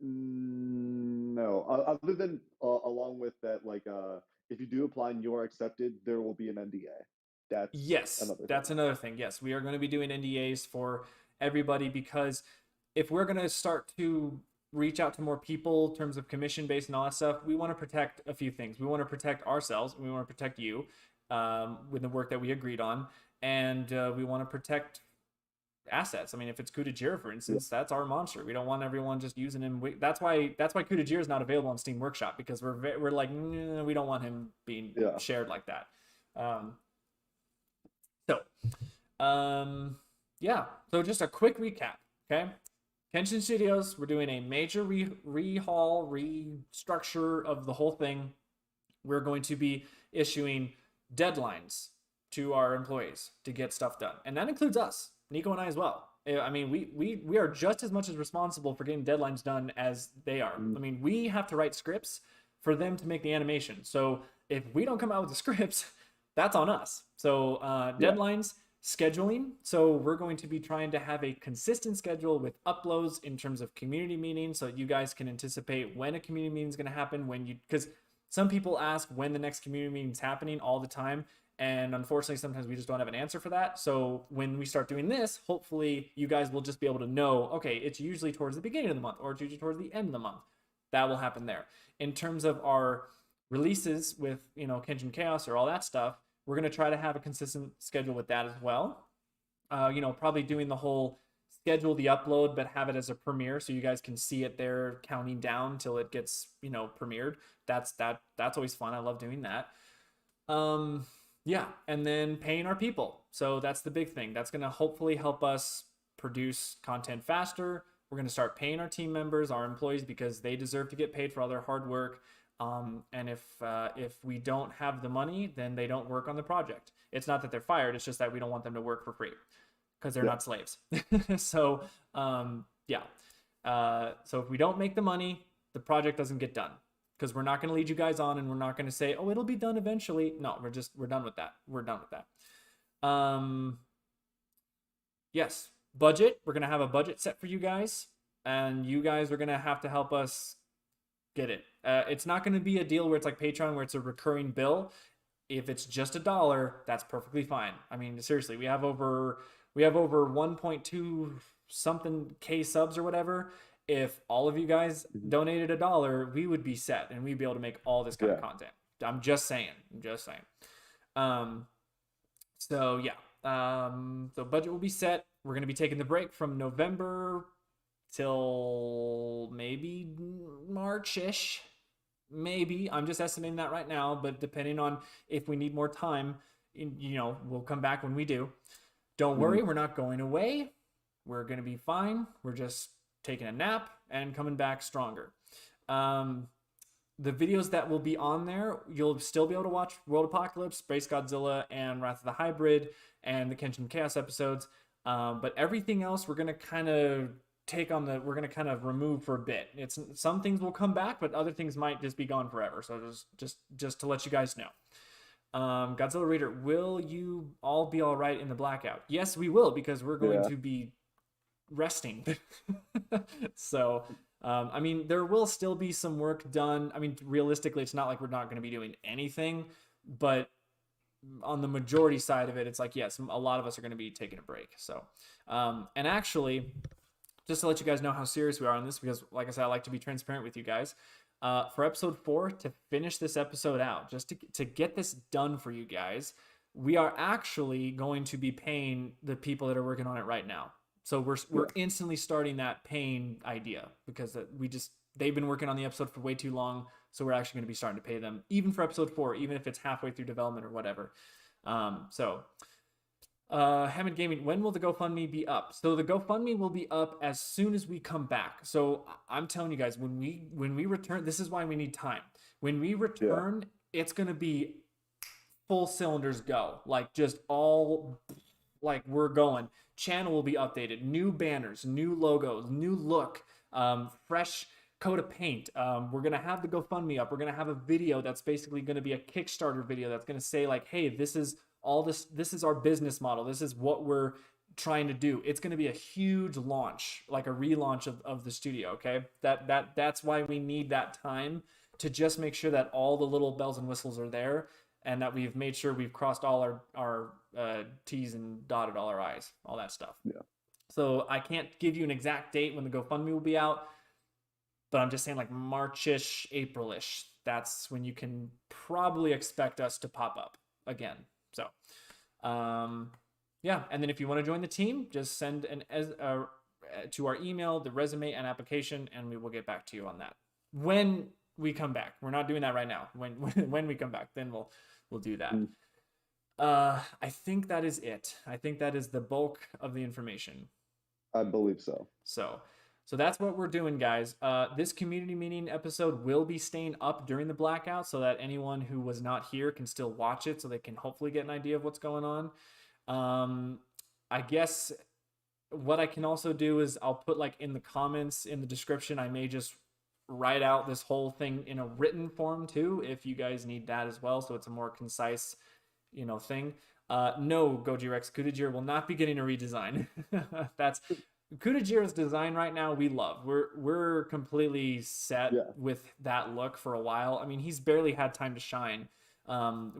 no. Other than along with that, like if you do apply and you are accepted, there will be an NDA. That's Yes, another thing. that's another thing. Yes, we are going to be doing NDAs for everybody because if we're going to start to reach out to more people in terms of commission based and all that stuff, we want to protect a few things. We want to protect ourselves. We want to protect you, with the work that we agreed on, and we want to protect assets. I mean, if it's Kutajira, for Yeah. instance, that's our monster. We don't want everyone just using him. That's why Kutajira is not available on Steam Workshop, because we're like, "Nah, we don't want him being Yeah. shared like that." Um, so, yeah. So just a quick recap, okay? Kenshin Studios, we're doing a major rehaul, restructure of the whole thing. We're going to be issuing deadlines to our employees to get stuff done, and that includes us, Nico and I as well. I mean, we are just as much as responsible for getting deadlines done as they are. I mean, we have to write scripts for them to make the animation. So if we don't come out with the scripts, that's on us. So Yeah. deadlines, scheduling. So we're going to be trying to have a consistent schedule with uploads in terms of community meetings, so you guys can anticipate when a community meeting is going to happen. Because some people ask when the next community meeting is happening all the time, and unfortunately sometimes we just don't have an answer for that. So when we start doing this, hopefully you guys will just be able to know, okay, it's usually towards the beginning of the month or it's usually towards the end of the month. That will happen there. In terms of our releases with, Kenshin Chaos or all that stuff, we're going to try to have a consistent schedule with that as well. Probably doing the whole schedule the upload, but have it as a premiere so you guys can see it there counting down till it gets, premiered. That's always fun. I love doing that. Yeah, and then paying our people. So that's the big thing. That's going to hopefully help us produce content faster. We're going to start paying our team members, our employees, because they deserve to get paid for all their hard work. And if we don't have the money, then they don't work on the project. It's not that they're fired; it's just that we don't want them to work for free because they're not slaves. So yeah. So if we don't make the money, the project doesn't get done, because we're not going to lead you guys on, and we're not going to say, "Oh, it'll be done eventually." No, we're done with that. We're done with that. Yes, budget. We're going to have a budget set for you guys, and you guys are going to have to help us get it. It's not going to be a deal where it's like Patreon, where it's a recurring bill. If it's just $1, that's perfectly fine. I mean, seriously, we have over 1.2 something K subs or whatever. If all of you guys donated $1, we would be set and we'd be able to make all this kind of content. I'm just saying. So yeah. The budget will be set. We're going to be taking the break from November till maybe March-ish. Maybe. I'm just estimating that right now, but depending on if we need more time, we'll come back when we do. Don't worry, we're not going away. We're going to be fine. We're just taking a nap and coming back stronger. The videos that will be on there, you'll still be able to watch World Apocalypse, Space Godzilla, and Wrath of the Hybrid, and the Kenshin Chaos episodes. But everything else, we're gonna kind of remove for a bit. Some things will come back, but other things might just be gone forever. So just to let you guys know. Godzilla Reader, will you all be all right in the blackout? Yes, we will, because we're going to be resting. So I mean, there will still be some work done. I mean, realistically, it's not like we're not going to be doing anything, but on the majority side of it, it's like, yes, a lot of us are going to be taking a break. So and actually, just to let you guys know how serious we are on this, because like I said, I like to be transparent with you guys. For episode 4, to finish this episode out, just to get this done for you guys, we are actually going to be paying the people that are working on it right now. So we're instantly starting that paying idea, because they've been working on the episode for way too long. So we're actually going to be starting to pay them, even for episode 4, even if it's halfway through development or whatever. Hammond Gaming, when will the GoFundMe be up? So the GoFundMe will be up as soon as we come back. So I'm telling you guys, when we return, this is why we need time. When we return, it's going to be full cylinders go. Like, just all, like, we're going. Channel will be updated. New banners, new logos, new look, fresh coat of paint. We're going to have the GoFundMe up. We're going to have a video that's basically going to be a Kickstarter video that's going to say, like, hey, this is our business model. This is what we're trying to do. It's going to be a huge launch, like a relaunch of the studio. Okay. That's why we need that time to just make sure that all the little bells and whistles are there, and that we've made sure we've crossed all our T's and dotted all our I's, all that stuff. Yeah. So I can't give you an exact date when the GoFundMe will be out, but I'm just saying, like, March-ish, April-ish. That's when you can probably expect us to pop up again. So, yeah. And then if you want to join the team, just send to our email, the resume and application, and we will get back to you on that when we come back. We're not doing that right now. When we come back, then we'll do that. I think that is it. I think that is the bulk of the information. I believe so. So that's what we're doing, guys. This community meeting episode will be staying up during the blackout, so that anyone who was not here can still watch it, so they can hopefully get an idea of what's going on. I guess what I can also do is I'll put, like, in the comments, in the description, I may just write out this whole thing in a written form too, if you guys need that as well, so it's a more concise, thing. No, Goji Rex, Kutajira will not be getting a redesign. That's Kutajira's design right now. We love. We're completely set with that look for a while. I mean, he's barely had time to shine.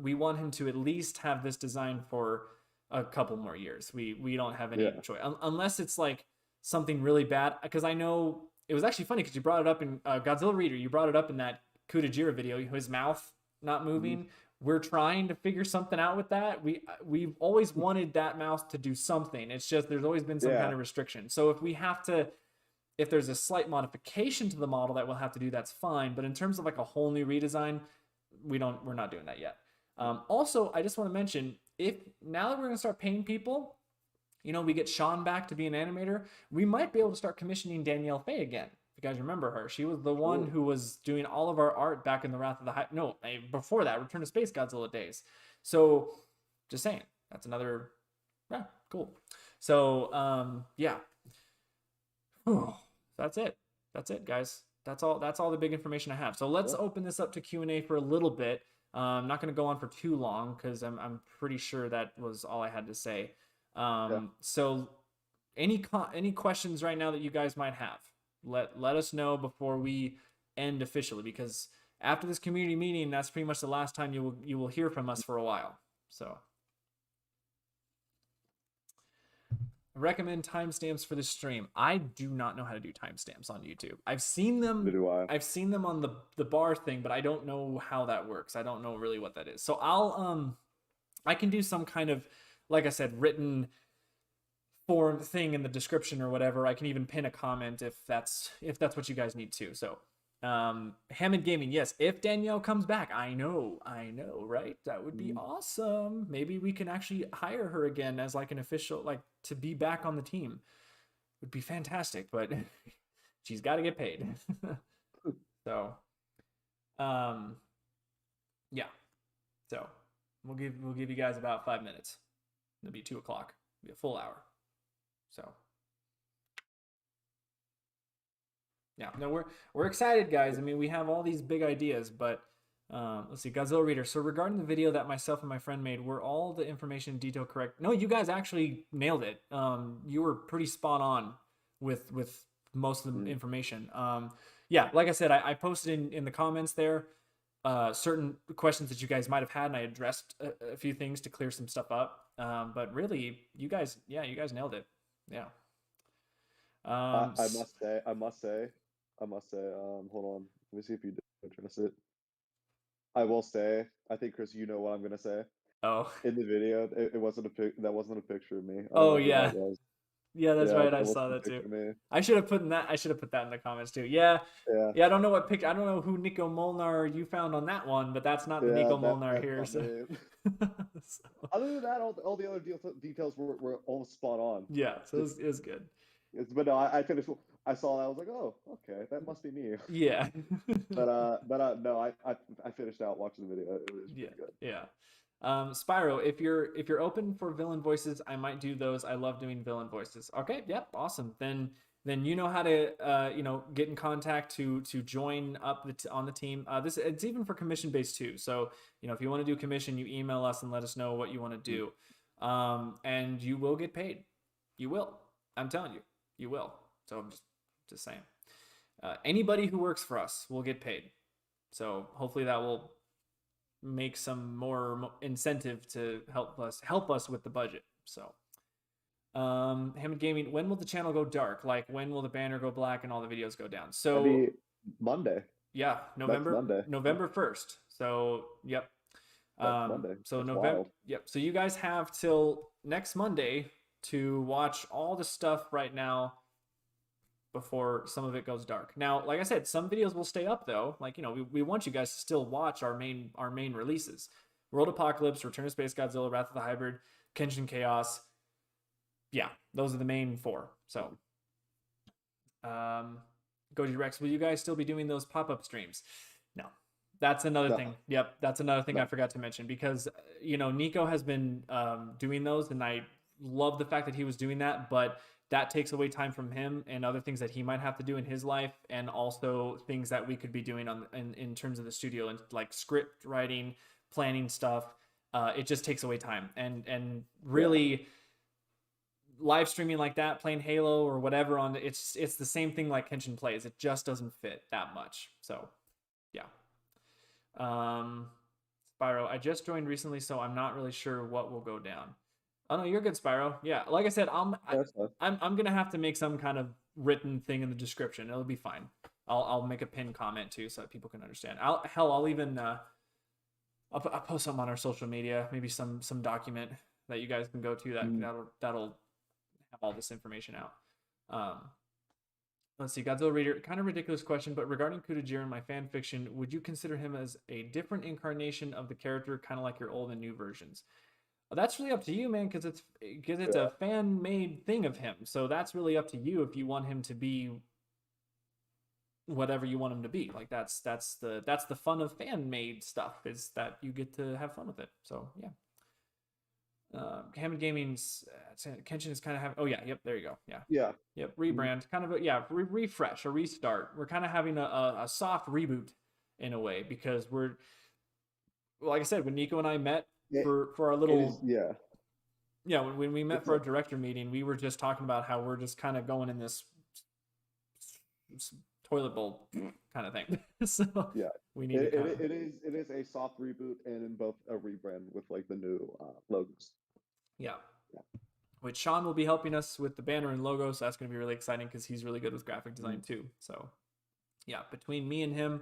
We want him to at least have this design for a couple more years. We don't have any choice unless it's like something really bad. Because I know it was actually funny because you brought it up in Godzilla Reader. You brought it up in that Kutajira video. His mouth not moving. We're trying to figure something out with that. We've always wanted that mouse to do something. It's just there's always been some kind of restriction. So if there's a slight modification to the model that we'll have to do, that's fine. But in terms of like a whole new redesign, we're not doing that yet. Also, I just want to mention, now that we're going to start paying people, we get Sean back to be an animator, we might be able to start commissioning Danielle Faye again. If you guys remember her, she was the one who was doing all of our art back in the Wrath of the before that, Return to Space Godzilla days. So just saying, that's another, cool. So yeah, that's it, guys. That's all the big information I have. So let's open this up to Q&A for a little bit. I'm not going to go on for too long because I'm pretty sure that was all I had to say. So any questions right now that you guys might have, let us know before we end officially, because after this community meeting, that's pretty much the last time you will hear from us for a while. So I recommend timestamps for the stream. I do not know how to do timestamps on YouTube. I've seen them. I've seen them on the bar thing, but I don't know how that works. I don't know really what that is. So I can do some kind of like I said, written form thing in the description or whatever. I can even pin a comment if that's what you guys need to. So Hammond Gaming, yes, if Danielle comes back, I know, right? That would be awesome. Maybe we can actually hire her again as like an official, like to be back on the team. Would be fantastic, but she's got to get paid. So yeah, so we'll give you guys about 5 minutes. It'll be 2 o'clock. It'll be a full hour. So yeah, no, we're excited, guys. I mean, we have all these big ideas, but let's see, Godzilla Reader. So regarding the video that myself and my friend made, were all the information in detail correct? No, you guys actually nailed it. You were pretty spot on with most of the information. Yeah, like I said, I posted in the comments there certain questions that you guys might have had, and I addressed a few things to clear some stuff up. But really, you guys nailed it. Yeah. I must say, hold on. Let me see if you did address it. I will say, I think Chris, you know what I'm gonna say. Oh. In the video, it wasn't that wasn't a picture of me. I don't Oh know who yeah. that was. Yeah, that's Yeah, right. I that saw wasn't a that too. picture of me. I should have put that in the comments too. Yeah. Yeah. Yeah, I don't know what picture. I don't know who Nico Molnar you found on that one, but that's not the Nico Molnar here. That's So. So. Other than that, all the other details were all spot on. Yeah, so it was good. But no, I finished. I saw that. I was like, oh, okay, that must be me. Yeah. but no, I finished out watching the video. It was pretty good. Yeah. Spyro, if you're open for villain voices, I might do those. I love doing villain voices. Okay, yep, awesome. Then you know how to get in contact to join up on the team. It's even for commission based too. So if you want to do commission, you email us and let us know what you want to do, and you will get paid. You will. I'm telling you, you will. So I'm just saying. Anybody who works for us will get paid. So hopefully that will make some more incentive to help us with the budget. So Hammond Gaming, when will the channel go dark? Like when will the banner go black and all the videos go down? So Monday. Yeah, November 1st. So yep. That's Monday. So That's November. wild. Yep. So you guys have till next Monday to watch all the stuff right now before some of it goes dark. Now, like I said, some videos will stay up though. Like, we want you guys to still watch our main releases. World Apocalypse, Return of Space Godzilla, Wrath of the Hybrid, Kenshin Chaos. Yeah, those are the main 4. So, Goji Rex, will you guys still be doing those pop-up streams? No. That's another thing. Yep, that's another thing I forgot to mention because, Nico has been doing those, and I love the fact that he was doing that, but that takes away time from him and other things that he might have to do in his life, and also things that we could be doing in terms of the studio and like script writing, planning stuff. It just takes away time, and really live streaming like that, playing Halo or whatever it's the same thing like Kenshin plays. It just doesn't fit that much. So yeah. Spyro, I just joined recently, so I'm not really sure what will go down. Oh no, you're good, Spyro. Yeah, like I said, I'm gonna have to make some kind of written thing in the description. It'll be fine. I'll make a pinned comment too, so that people can understand. I'll even I'll post something on our social media, maybe some document that you guys can go to that'll have all this information out. Let's see, Godzilla Reader, kind of ridiculous question, but regarding Kutajiro in my fan fiction, would you consider him as a different incarnation of the character, kind of like your old and new versions? That's really up to you, man, because it's a fan-made thing of him. So that's really up to you if you want him to be whatever you want him to be. Like that's the fun of fan-made stuff, is that you get to have fun with it. So yeah. Hammond Gaming's Kenshin is kind of having. Oh yeah, yep. There you go. Yeah. Yep. Rebrand, kind of refresh, a restart. We're kind of having a soft reboot in a way, because we're, like I said, when Nico and I met for our little when we met for our director meeting, we were just talking about how we're just kind of going in this toilet bowl kind of thing. So yeah, we need it is a soft reboot and in both a rebrand with like the new logos. Yeah. Which Sean will be helping us with the banner and logo, so that's going to be really exciting because he's really good with graphic design too. So yeah, between me and him,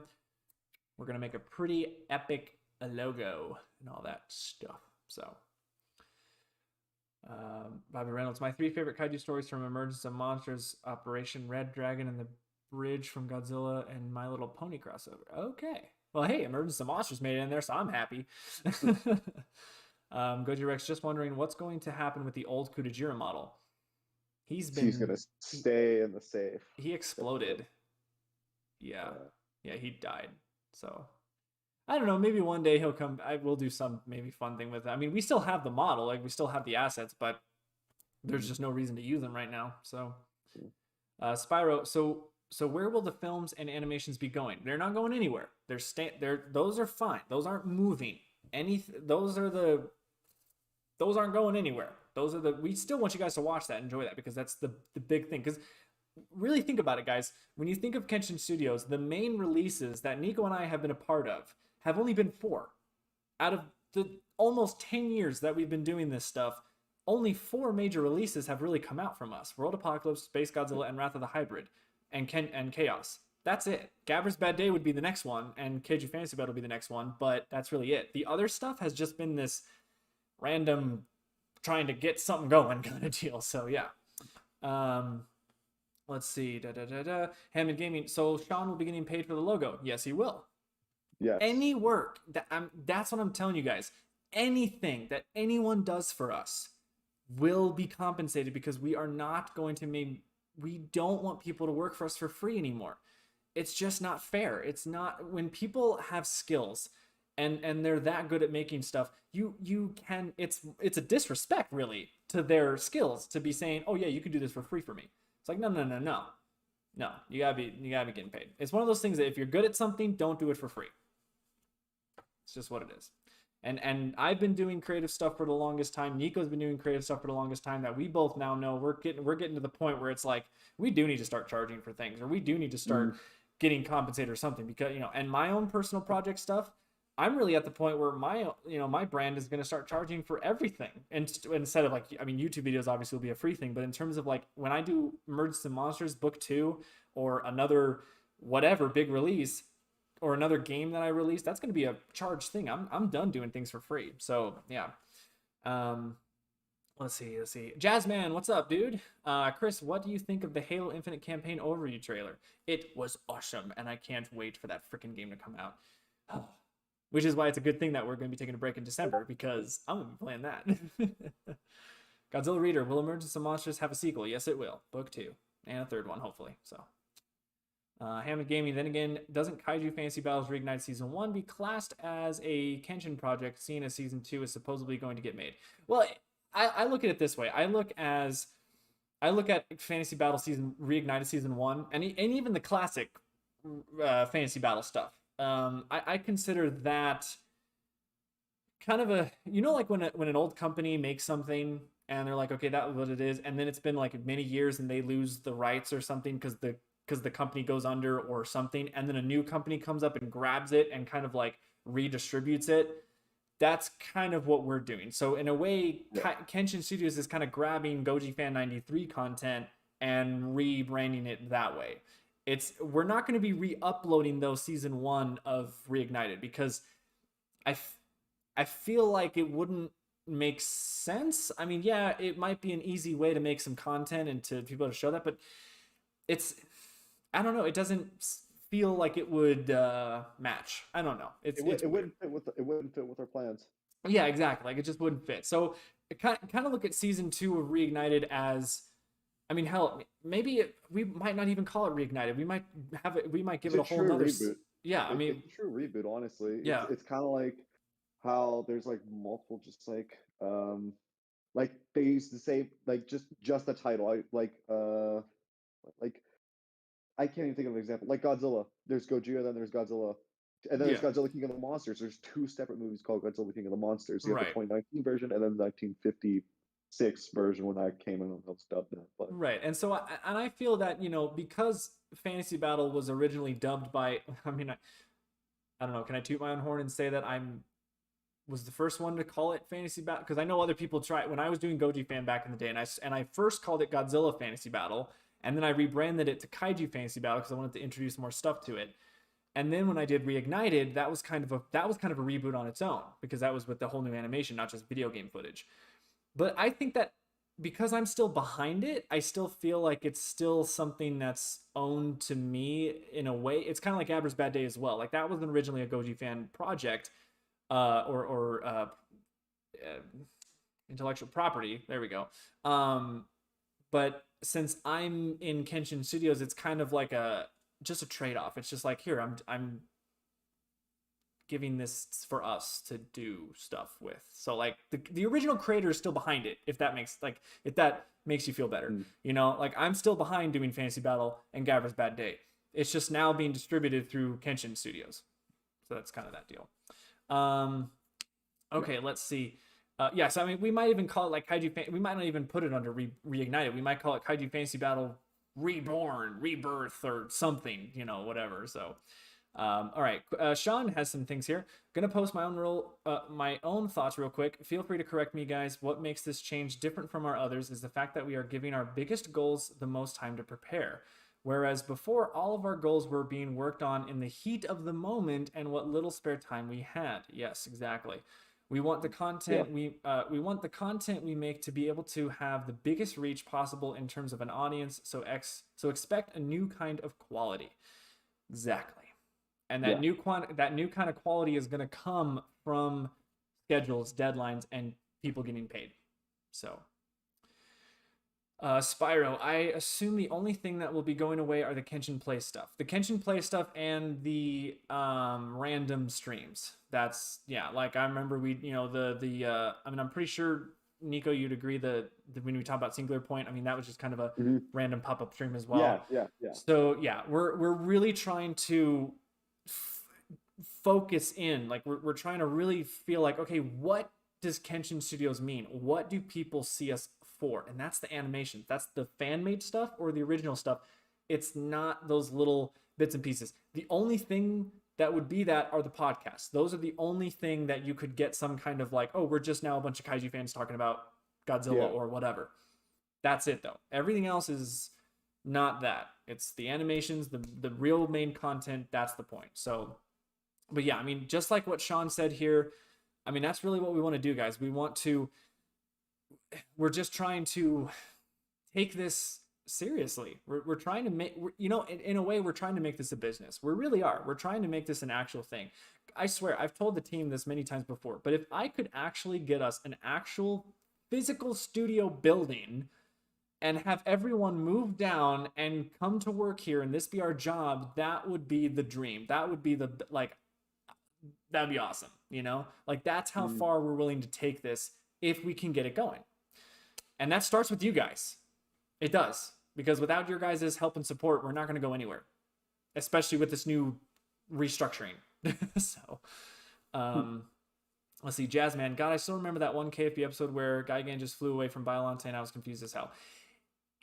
we're going to make a pretty epic logo and all that stuff. So Bobby Reynolds. My 3 favorite kaiju stories from Emergence of Monsters, Operation Red Dragon, and the bridge from Godzilla and My Little Pony crossover. Okay. Well, hey, Emergence of Monsters made it in there, so I'm happy. Goji Rex just wondering what's going to happen with the old Kudajira model. He's gonna stay in the safe. He exploded. Yeah. Yeah, he died. So I don't know. Maybe one day he'll come. I will do some maybe fun thing with it. I mean, we still have the model, like we still have the assets, but there's just no reason to use them right now. So, Spyro. So where will the films and animations be going? They're not going anywhere. Those are fine. Those aren't moving. Those aren't going anywhere. We still want you guys to watch that, enjoy that, because that's the big thing. Because really think about it, guys. When you think of Kenshin Studios, the main releases that Nico and I have been a part of have only been 4. Out of the almost 10 years that we've been doing this stuff, only 4 major releases have really come out from us. World Apocalypse, Space Godzilla, and Wrath of the Hybrid, and Chaos. That's it. Gabber's Bad Day would be the next one, and Keiju Fantasy Battle would be the next one, but that's really it. The other stuff has just been this random trying to get something going kind of deal. So yeah. Let's see. Hammond Gaming. So Sean will be getting paid for the logo. Yes, he will. Yes. Any work that's what I'm telling you guys. Anything that anyone does for us will be compensated, because we are not going to we don't want people to work for us for free anymore. It's just not fair. It's not, when people have skills and they're that good at making stuff, you can, it's a disrespect really to their skills to be saying, oh yeah, you can do this for free for me. It's like, no, you gotta be getting paid. It's one of those things that if you're good at something, don't do it for free. It's just what it is. And I've been doing creative stuff for the longest time. Nico's been doing creative stuff for the longest time, that we both now know we're getting to the point where it's like, we do need to start charging for things, or we do need to start getting compensated or something, because, and my own personal project stuff, I'm really at the point where my brand is going to start charging for everything. And instead of YouTube videos obviously will be a free thing, but in terms of like when I do Emergence of Monsters Book 2 or another whatever big release or another game that I release, that's going to be a charged thing. I'm done doing things for free. So yeah. Let's see. Jazzman, what's up, dude? Chris, what do you think of the Halo Infinite campaign overview trailer? It was awesome, and I can't wait for that freaking game to come out. Which is why it's a good thing that we're going to be taking a break in December, because I'm going to be playing that. Godzilla Reader, will Emergence of Monsters have a sequel? Yes, it will. Book 2. And a third one, hopefully. So, Hammond Gaming, then again, doesn't Kaiju Fantasy Battles Reignite Season 1 be classed as a Kenshin project, seeing as Season 2 is supposedly going to get made? Well, I look at it this way. I look at Fantasy Battle Season Reignited Season 1, and even the classic Fantasy Battle stuff. I consider that kind of a, like when an old company makes something and they're like, okay, that's what it is, and then it's been like many years and they lose the rights or something because the company goes under or something, and then a new company comes up and grabs it and kind of like redistributes it. That's kind of what we're doing. So in a way, Kenshin Studios is kind of grabbing Goji Fan 93 content and rebranding it that way. We're not going to be re-uploading though Season 1 of Reignited, because I feel like it wouldn't make sense. I mean, yeah, it might be an easy way to make some content and to people to show that, but I don't know. It doesn't feel like it would match. I don't know. It wouldn't fit with our plans. Yeah, exactly. Like it just wouldn't fit. So kind of look at Season 2 of Reignited as, I mean, hell, maybe we might not even call it Reignited. We might give it a whole nother reboot. Yeah, I mean, it's a true reboot, honestly. Yeah. It's kind of like how there's like multiple, just like they used to say like just the title. Like I can't even think of an example. Like Godzilla. There's Gojira, then there's Godzilla. And then there's Godzilla King of the Monsters. There's 2 separate movies called Godzilla King of the Monsters. You have the 2019 version and then the 1956 version when that came in and was dubbed that. But right. And so I feel that, because Fantasy Battle was originally dubbed by, I mean, I don't know, can I toot my own horn and say that was the first one to call it Fantasy Battle? Because I know other people tried. When I was doing Goji Fan back in the day, and I first called it Godzilla Fantasy Battle, and then I rebranded it to Kaiju Fantasy Battle because I wanted to introduce more stuff to it. And then when I did Reignited, that was kind of a reboot on its own, because that was with the whole new animation, not just video game footage. But I think that because I'm still behind it, I still feel like it's still something that's owned to me in a way. It's kind of like Abra's Bad Day as well. Like that wasn't originally a Goji fan project, or intellectual property. There we go. But since I'm in Kenshin Studios, it's kind of like just a trade off. It's just like here, I'm giving this for us to do stuff with. So like the original creator is still behind it, if that makes you feel better. You know, like I'm still behind doing Fantasy Battle and Gavra's Bad Day. It's just now being distributed through Kenshin Studios. So that's kind of that deal. Okay, let's see. So I mean, we might even call it like Kaiju. We might not even put it under Reignited. We might call it Kaiju Fantasy Battle Reborn, Rebirth, or something. You know, whatever. So, all right. Sean has some things here. Gonna post my own thoughts real quick. Feel free to correct me, guys. What makes this change different from our others is the fact that we are giving our biggest goals the most time to prepare. Whereas before, all of our goals were being worked on in the heat of the moment and what little spare time we had. Yes, exactly. We want the content we want the content we make to be able to have the biggest reach possible in terms of an audience. So expect a new kind of quality. Exactly. And that new kind of quality is going to come from schedules, deadlines, and people getting paid. So Spyro, I assume the only thing that will be going away are the Kenshin Play stuff. The Kenshin Play stuff and the random streams. That's, yeah, like I remember I mean, I'm pretty sure, Nico, you'd agree that when we talk about Singular Point, I mean, that was just kind of a random pop-up stream as well. Yeah. So, yeah, we're really trying to focus in. Like, we're trying to really feel like, okay, what does Kenshin Studios mean? What do people see us for? And that's the animation. That's the fan-made stuff or the original stuff. It's not those little bits and pieces. The only thing that would be that are the podcasts. Those are the only thing that you could get some kind of like, oh, we're just now a bunch of kaiju fans talking about Godzilla or whatever. That's it though. Everything else is not that. It's the animations, the real main content. That's the point. So, but yeah, I mean, just like what Sean said here, I mean, that's really what we want to do, guys. We're just trying to take this seriously. We're trying to make, in a way, we're trying to make this a business. We really are. We're trying to make this an actual thing. I swear, I've told the team this many times before, but if I could actually get us an actual physical studio building and have everyone move down and come to work here and this be our job, that would be the dream. That would be that'd be awesome. Like that's how far we're willing to take this if we can get it going. And that starts with you guys. It does. Because without your guys' help and support, we're not going to go anywhere. Especially with this new restructuring. So, let's see. Jazzman. God, I still remember that one KFB episode where Gigan just flew away from Biolante and I was confused as hell.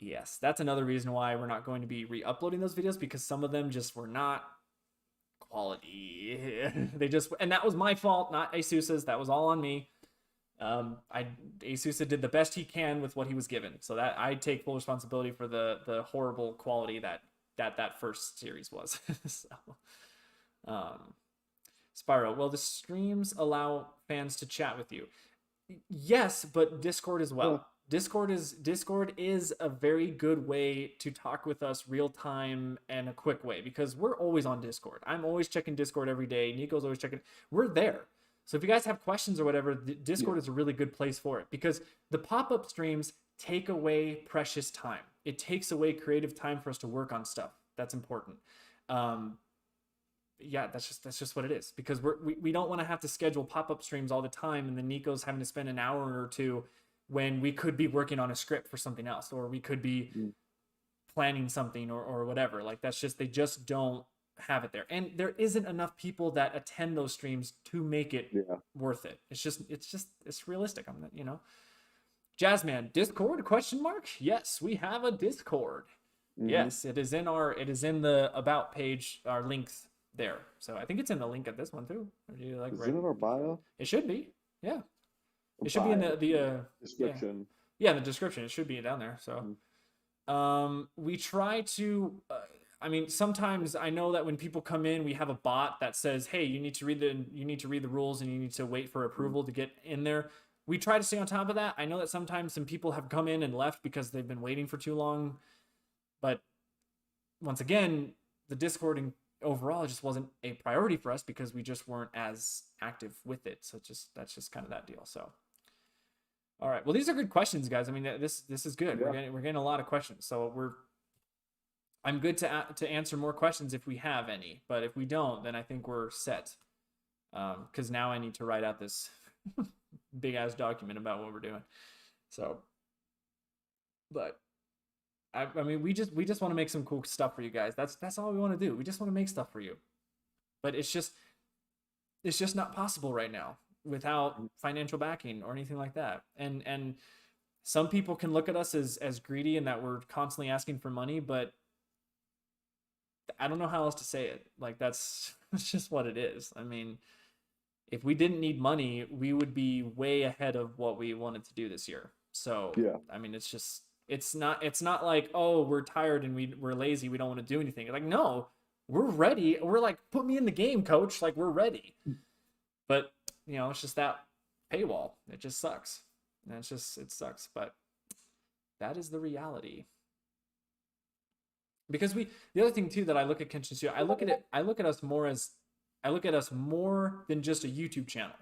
Yes, that's another reason why we're not going to be re-uploading those videos, because some of them just were not quality. And that was my fault, not Asusa's. That was all on me. Asusa did the best he can with what he was given, so that I take full responsibility for the horrible quality that first series was. So, Spyro, well, the streams allow fans to chat with you. Yes, but Discord as well. Discord is a very good way to talk with us real time and a quick way, because we're always on Discord. I'm always checking Discord every day. Nico's always checking. We're there. So if you guys have questions or whatever, Discord is a really good place for it, because the pop-up streams take away precious time. It takes away creative time for us to work on stuff. That's important. Yeah, that's just what it is, because we don't want to have to schedule pop-up streams all the time, and then Nico's having to spend an hour or two when we could be working on a script for something else, or we could be planning something or whatever. Like they just don't have it there, and there isn't enough people that attend those streams to make it worth it. It's realistic. I'm not, Jazzman, Discord ? Yes, we have a Discord. Yes, it is in the about page, our links there. So I think it's in the link at this one too. Is it in our bio? It should be. Yeah. It should be in the description. Yeah, the description. It should be down there. So, we try to. I mean, sometimes I know that when people come in, we have a bot that says, "Hey, you need to read the rules and you need to wait for approval to get in there." we try to stay on top of that. I know that sometimes some people have come in and left because they've been waiting for too long, but once again, the Discord and overall just wasn't a priority for us because we just weren't as active with it. So that's just kind of that deal. So, all right. Well, these are good questions, guys. I mean, this is good. Yeah. We're getting a lot of questions. So I'm good to answer more questions if we have any, but if we don't, then I think we're set. Because now I need to write out this big ass document about what we're doing. So, but I mean, we just want to make some cool stuff for you guys. That's all we want to do. We just want to make stuff for you. But it's just not possible right now without financial backing or anything like that. And some people can look at us as greedy and that we're constantly asking for money, but I don't know how else to say it. Like that's just what it is. I mean, if we didn't need money, we would be way ahead of what we wanted to do this year. So Yeah. I mean, it's not like, oh, we're tired and we're lazy, we don't want to do anything. Like, no, we're ready. We're like, put me in the game, coach. Like, we're ready. But it's just that paywall. It just sucks. And it sucks. But that is the reality. Because the other thing too that I look at Kenshin Studio, I look at us more than just a YouTube channel.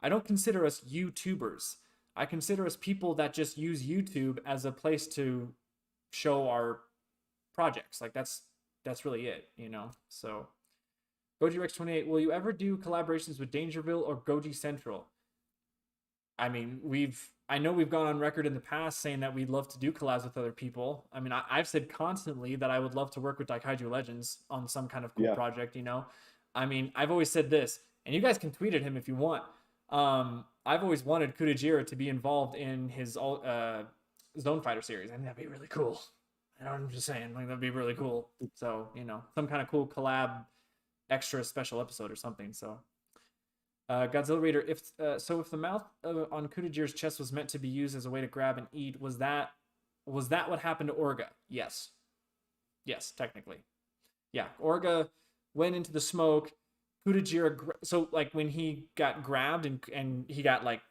I don't consider us YouTubers. I consider us people that just use YouTube as a place to show our projects. Like that's really it, So Goji Rex 28, will you ever do collaborations with Dangerville or Goji Central? I mean, I know we've gone on record in the past saying that we'd love to do collabs with other people. I mean, I've said constantly that I would love to work with Daikaiju Legends on some kind of cool project, I mean, I've always said this, and you guys can tweet at him if you want. I've always wanted Kudajira to be involved in his Zone Fighter series. I think that'd be really cool. I'm just saying, like, that'd be really cool. So, some kind of cool collab, extra special episode or something. So, Godzilla Raider, if the mouth on Kudajira's chest was meant to be used as a way to grab and eat, was that what happened to Orga? Yes, technically, yeah. Orga went into the smoke. Kudajira, so like when he got grabbed and he got like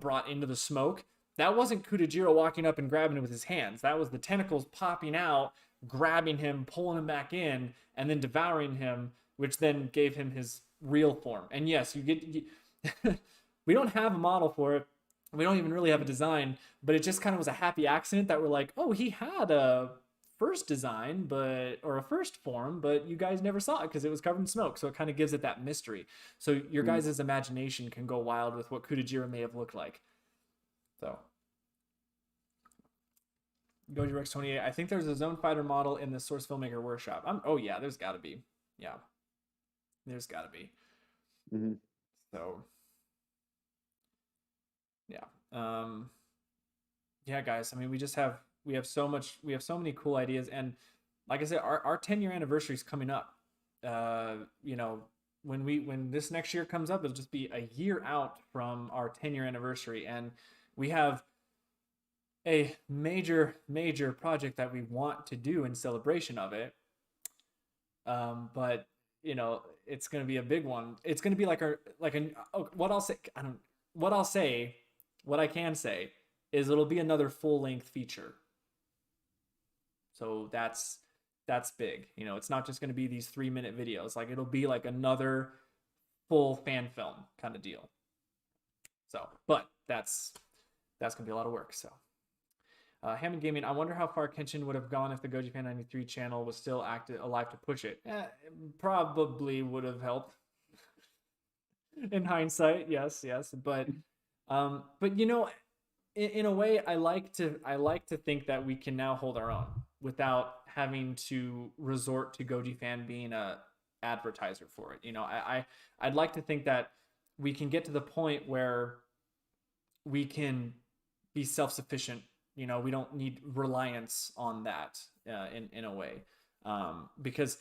brought into the smoke, that wasn't Kudajira walking up and grabbing him with his hands. That was the tentacles popping out, grabbing him, pulling him back in, and then devouring him, which then gave him his real form. And yes, we don't have a model for it. We don't even really have a design, but it just kind of was a happy accident that we're like, oh, he had a first design, or a first form, but you guys never saw it because it was covered in smoke. So it kind of gives it that mystery. So your guys' imagination can go wild with what Kudajira may have looked like. So Goji Rex 28. I think there's a Zone Fighter model in the Source Filmmaker Workshop. Oh yeah, there's got to be. Yeah, there's got to be. So yeah, yeah, guys. I mean, we have so many cool ideas, and like I said, our 10-year anniversary is coming up. When this next year comes up, it'll just be a year out from our 10-year anniversary, and we have a major project that we want to do in celebration of it. But it's going to be a big one. It's going to be what I can say is it'll be another full-length feature. So that's big. It's not just going to be these 3-minute videos. Like it'll be like another full fan film kind of deal. So, but that's going to be a lot of work. So, Hammond Gaming, I wonder how far Kenshin would have gone if the Goji Fan 93 channel was still alive to push it. It probably would have helped. In hindsight, yes, but in a way, I like to think that we can now hold our own without having to resort to Goji Fan being a advertiser for it. I'd like to think that we can get to the point where we can be self-sufficient. We don't need reliance on that in a way, because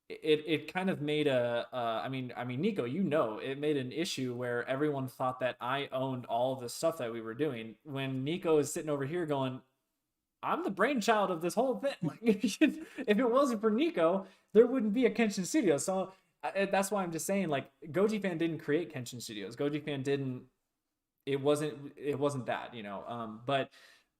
it kind of made I mean, Nico, it made an issue where everyone thought that I owned all the stuff that we were doing, when Nico is sitting over here going, I'm the brainchild of this whole thing. Like, if it wasn't for Nico, there wouldn't be a Kenshin Studio. So that's why I'm just saying, like, Goji Fan didn't create Kenshin Studios. Goji Fan didn't it wasn't that, you know. But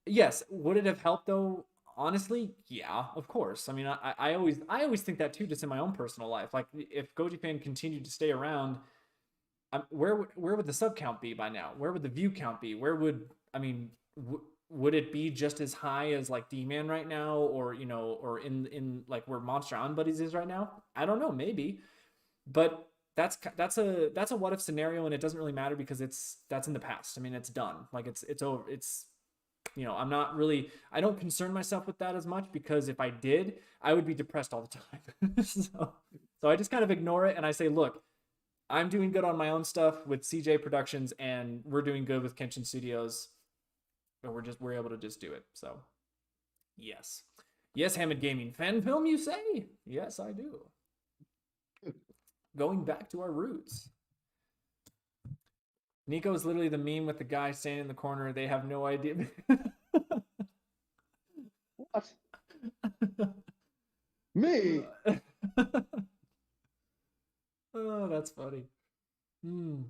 yes, would it have helped though? Honestly, yeah, of course. I mean, I always think that too, just in my own personal life. Like if Goji Fan continued to stay around, where would the sub count be by now? Where would the view count be? Where would I mean? Would it be just as high as like D-Man right now, or you know, or in like where Monster on Buddies is right now? I don't know, maybe, but that's a what if scenario, and it doesn't really matter because that's in the past. I mean, it's done. Like it's over. It's you know, I don't concern myself with that as much because if I did, I would be depressed all the time. So I just kind of ignore it and I say, look, I'm doing good on my own stuff with CJ Productions, and we're doing good with Kenshin Studios, and we're able to just do it. So yes, yes, Hammond Gaming fan film, you say? Yes, I do. Going back to our roots. Nico is literally the meme with the guy standing in the corner. They have no idea. What? Me? Oh, that's funny. Hmm.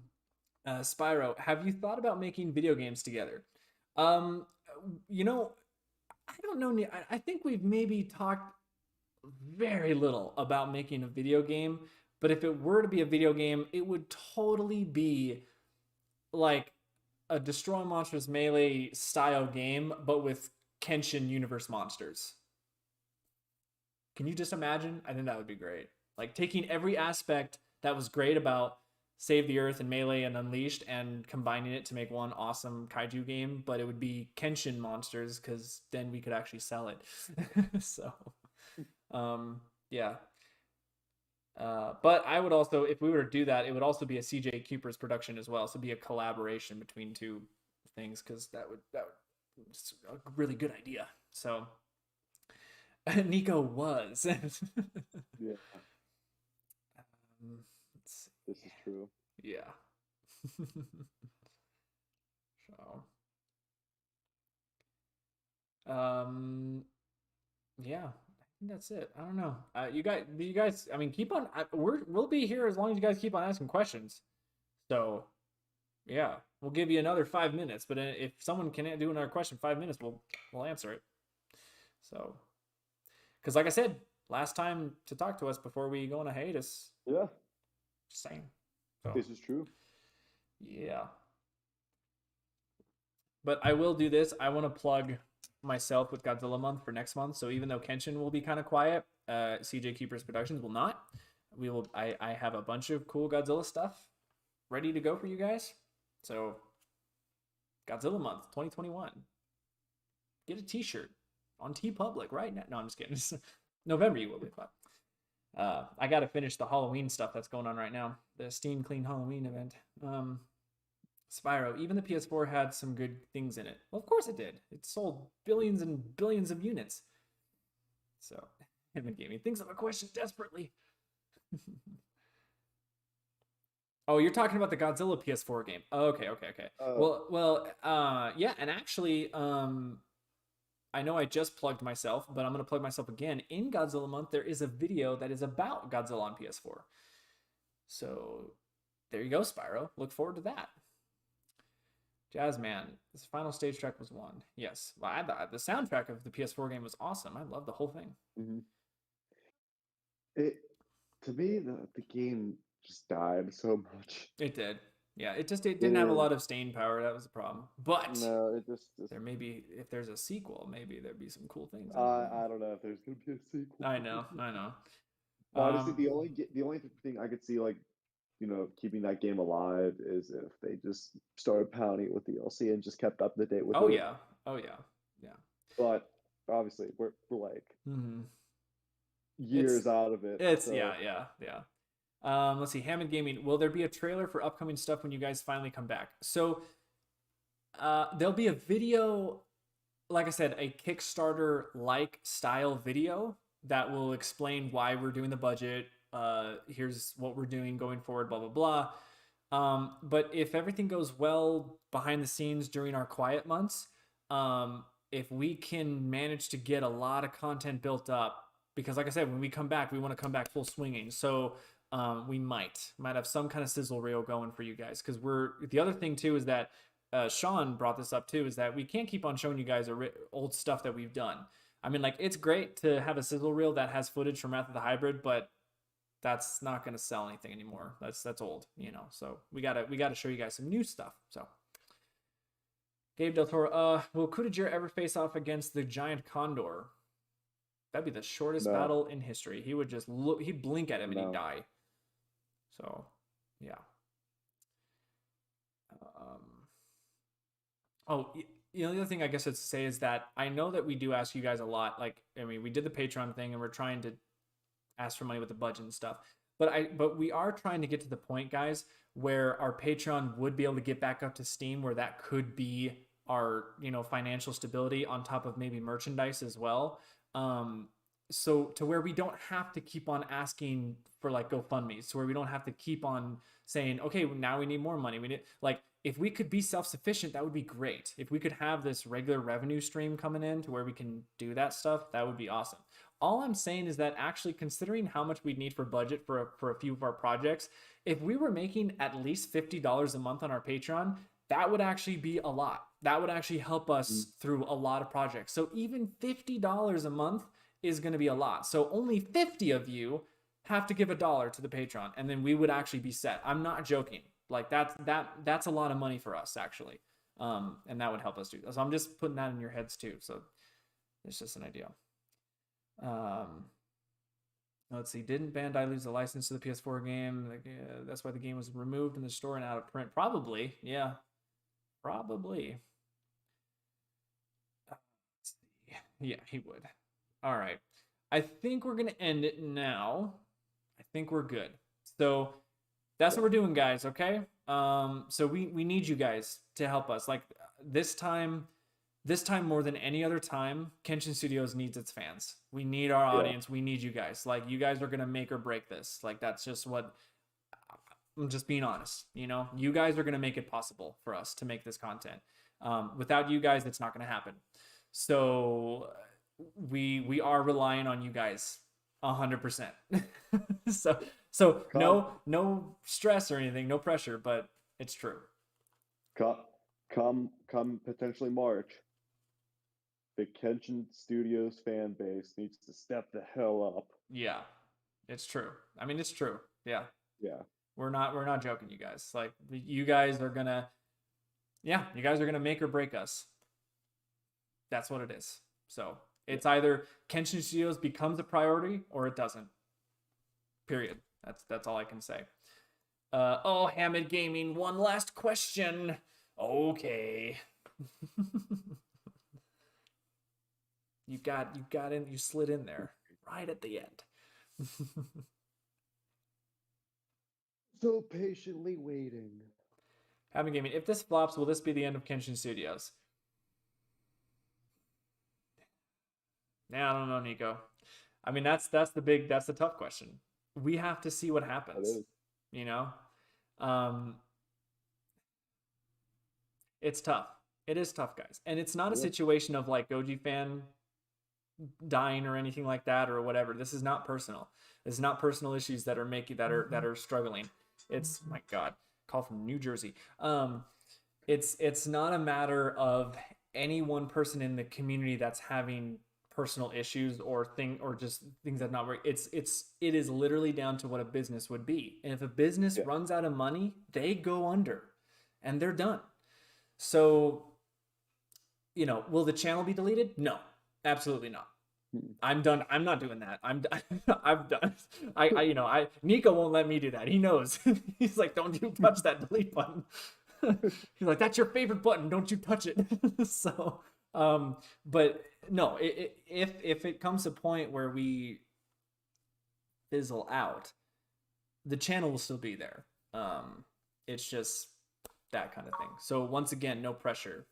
Spyro, have you thought about making video games together? Um, you know, I don't know. I think we've maybe talked very little about making a video game, but if it were to be a video game, it would totally be like a Destroy Monsters Melee style game, but with Kenshin universe monsters. Can you just imagine? I think that would be great. Like taking every aspect that was great about Save the Earth and Melee and Unleashed and combining it to make one awesome kaiju game, but it would be Kenshin monsters because then we could actually sell it. So, yeah. But I would also, if we were to do that, it would also be a CJ Cooper's production as well. So it'd be a collaboration between two things because that would it's a really good idea. So Nico was. Yeah, Let's this see. is true. Yeah. So, yeah, I think that's it. I don't know. You guys. I mean, keep on. We'll be here as long as you guys keep on asking questions. So, yeah, we'll give you another 5 minutes. But if someone can do another question, 5 minutes, we'll answer it. So, because like I said, last time to talk to us before we go on a hiatus. Yeah, Just saying. So, this is true. yeah. But I will do this. I want to plug myself with Godzilla month for next month. So even though Kenshin will be kind of quiet, CJ Keepers Productions will not. We will. I have a bunch of cool Godzilla stuff ready to go for you guys. So Godzilla month 2021. Get a T-shirt on T Public right now. No, I'm just kidding. November you will be, but I got to finish the Halloween stuff that's going on right now. The Steam Clean Halloween event. Spyro, even the PS4 had some good things in it. Well, of course it did. It sold billions and billions of units. So, Hammond Gaming thinks of a question desperately. Oh, you're talking about the Godzilla PS4 game. Oh, okay. Yeah, and actually, I know I just plugged myself, but I'm gonna plug myself again. In Godzilla month, there is a video that is about Godzilla on PS4. So, there you go, Spyro. Look forward to that. Jazzman, this final stage track was one. Yes, well, the soundtrack of the PS4 game was awesome. I love the whole thing. Mm-hmm. It to me the game just died so much. It did. Yeah, it didn't have a lot of staying power. That was the problem. But no, it just there may be, if there's a sequel, maybe there'd be some cool things. I don't know if there's gonna be a sequel. I know. Honestly, the only thing I could see like keeping that game alive is if they just started pounding it with DLC and just kept up to date with it. Oh yeah. But obviously, we're like mm-hmm. years out of it. It's so. Yeah. Let's see. Hammond Gaming. Will there be a trailer for upcoming stuff when you guys finally come back? So, there'll be a video, like I said, a Kickstarter-like style video that will explain why we're doing the budget. Here's what we're doing going forward, blah, blah, blah. But if everything goes well behind the scenes during our quiet months, if we can manage to get a lot of content built up, because like I said, when we come back, we want to come back full swinging. So we might have some kind of sizzle reel going for you guys. Because the other thing too is that Sean brought this up too, is that we can't keep on showing you guys old stuff that we've done. I mean, like, it's great to have a sizzle reel that has footage from Wrath of the Hybrid, but that's not going to sell anything anymore. That's old, you know. So we gotta show you guys some new stuff. So Gabe Del Toro, will Kudajir ever face off against the giant condor? That'd be the shortest battle in history. He would just look, he'd blink at him and he'd die. So, yeah. Oh, you know, the other thing I guess I'd say is that I know that we do ask you guys a lot. Like, I mean, we did the Patreon thing and we're trying to ask for money with the budget and stuff. But we are trying to get to the point, guys, where our Patreon would be able to get back up to Steam, where that could be our, you know, financial stability on top of maybe merchandise as well. So to where we don't have to keep on asking for like GoFundMe's, to where we don't have to keep on saying, okay, now we need more money. We need, like, if we could be self-sufficient, that would be great. If we could have this regular revenue stream coming in to where we can do that stuff, that would be awesome. All I'm saying is that actually, considering how much we'd need for budget for a few of our projects, if we were making at least $50 a month on our Patreon, that would actually be a lot. That would actually help us through a lot of projects. So even $50 a month is going to be a lot. So only 50 of you have to give $1 to the Patreon, and then we would actually be set. I'm not joking. Like, that's a lot of money for us, actually. And that would help us do that. So I'm just putting that in your heads too. So it's just an idea. Let's see. Didn't Bandai lose the license to the PS4 game? Like, that's why the game was removed in the store and out of print. Probably. Yeah. Probably. Let's see. Yeah, he would. All right. I think we're going to end it now. I think we're good. So that's what we're doing, guys. Okay. So we need you guys to help us. Like, this time more than any other time, Kenshin Studios needs its fans. We need our audience. We need you guys. Like, you guys are going to make or break this. Like, that's just what, I'm just being honest. You know, you guys are going to make it possible for us to make this content. Without you guys, it's not going to happen. So we are relying on you guys 100%. So no stress or anything, no pressure, but it's true. Come potentially March. The Kenshin Studios fan base needs to step the hell up. Yeah, it's true. I mean, it's true. Yeah. Yeah. We're not joking, you guys. Like, you guys are gonna make or break us. That's what it is. So it's either Kenshin Studios becomes a priority or it doesn't. Period. That's all I can say. Hamid Gaming, one last question. Okay. you slid in there right at the end. So patiently waiting. Hamid Gaming, if this flops, will this be the end of Kenshin Studios? Nah, I don't know, Nico. I mean, that's the tough question. We have to see what happens. You know? It's tough. It is tough, guys. And it's not a situation of like Goji fan dying or anything like that or whatever. This is not personal. This is not personal issues that are struggling. It's, my God, call from New Jersey. It's not a matter of any one person in the community that's having personal issues or just things that not work. It is literally down to what a business would be. And if a business runs out of money, they go under and they're done. So, you know, will the channel be deleted? No, absolutely not. I'm done. I'm not doing that. I'm done. Nico won't let me do that. He knows. He's like, don't you touch that delete button. He's like, that's your favorite button. Don't you touch it. So, but no, if it comes to a point where we fizzle out, the channel will still be there. It's just that kind of thing. So once again, no pressure.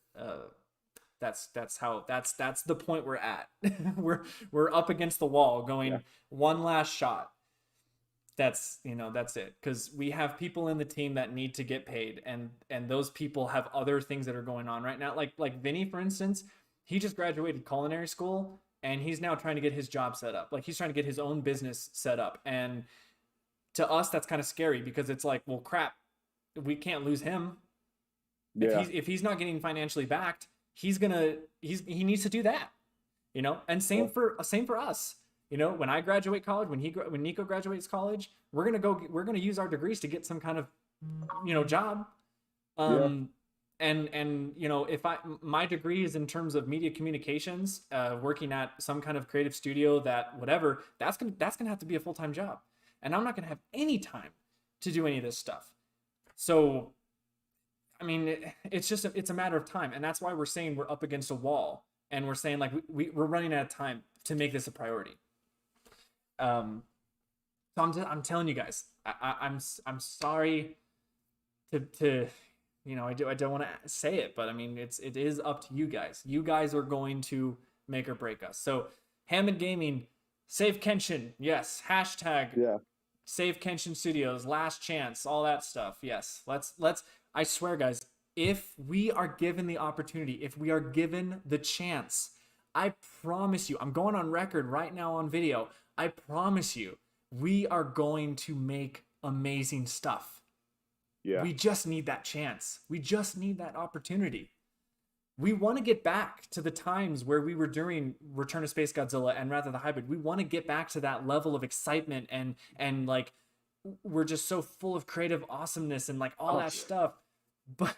That's the point we're at. we're up against the wall going one last shot. That's it. Because we have people in the team that need to get paid, and those people have other things that are going on right now. Like Vinny, for instance, he just graduated culinary school and he's now trying to get his job set up. Like, he's trying to get his own business set up. And to us, that's kind of scary because it's like, well, crap, we can't lose him. Yeah. If he's not getting financially backed, he needs to do that, you know. And Yeah. same for us. You know, when I graduate college, when Nico graduates college, we're gonna use our degrees to get some kind of, you know, job. Yeah. And you know, if my degree is in terms of media communications, working at some kind of creative studio, that whatever, that's gonna have to be a full-time job, and I'm not gonna have any time to do any of this stuff. So I mean, it's a matter of time, and that's why we're saying we're up against a wall, and we're saying like we're running out of time to make this a priority. Um, so I'm telling you guys, I'm sorry to you know, I don't want to say it, but I mean it is up to you guys. You guys are going to make or break us. So Hammond Gaming, save Kenshin, yes. Hashtag Yeah. save Kenshin Studios, last chance, all that stuff. Yes, let's. I swear, guys, if we are given the opportunity, if we are given the chance, I promise you, I'm going on record right now on video. I promise you, we are going to make amazing stuff. Yeah. We just need that chance. We just need that opportunity. We want to get back to the times where we were during Return of Space Godzilla and Wrath of the Hybrid. We want to get back to that level of excitement and like we're just so full of creative awesomeness and like all that stuff. But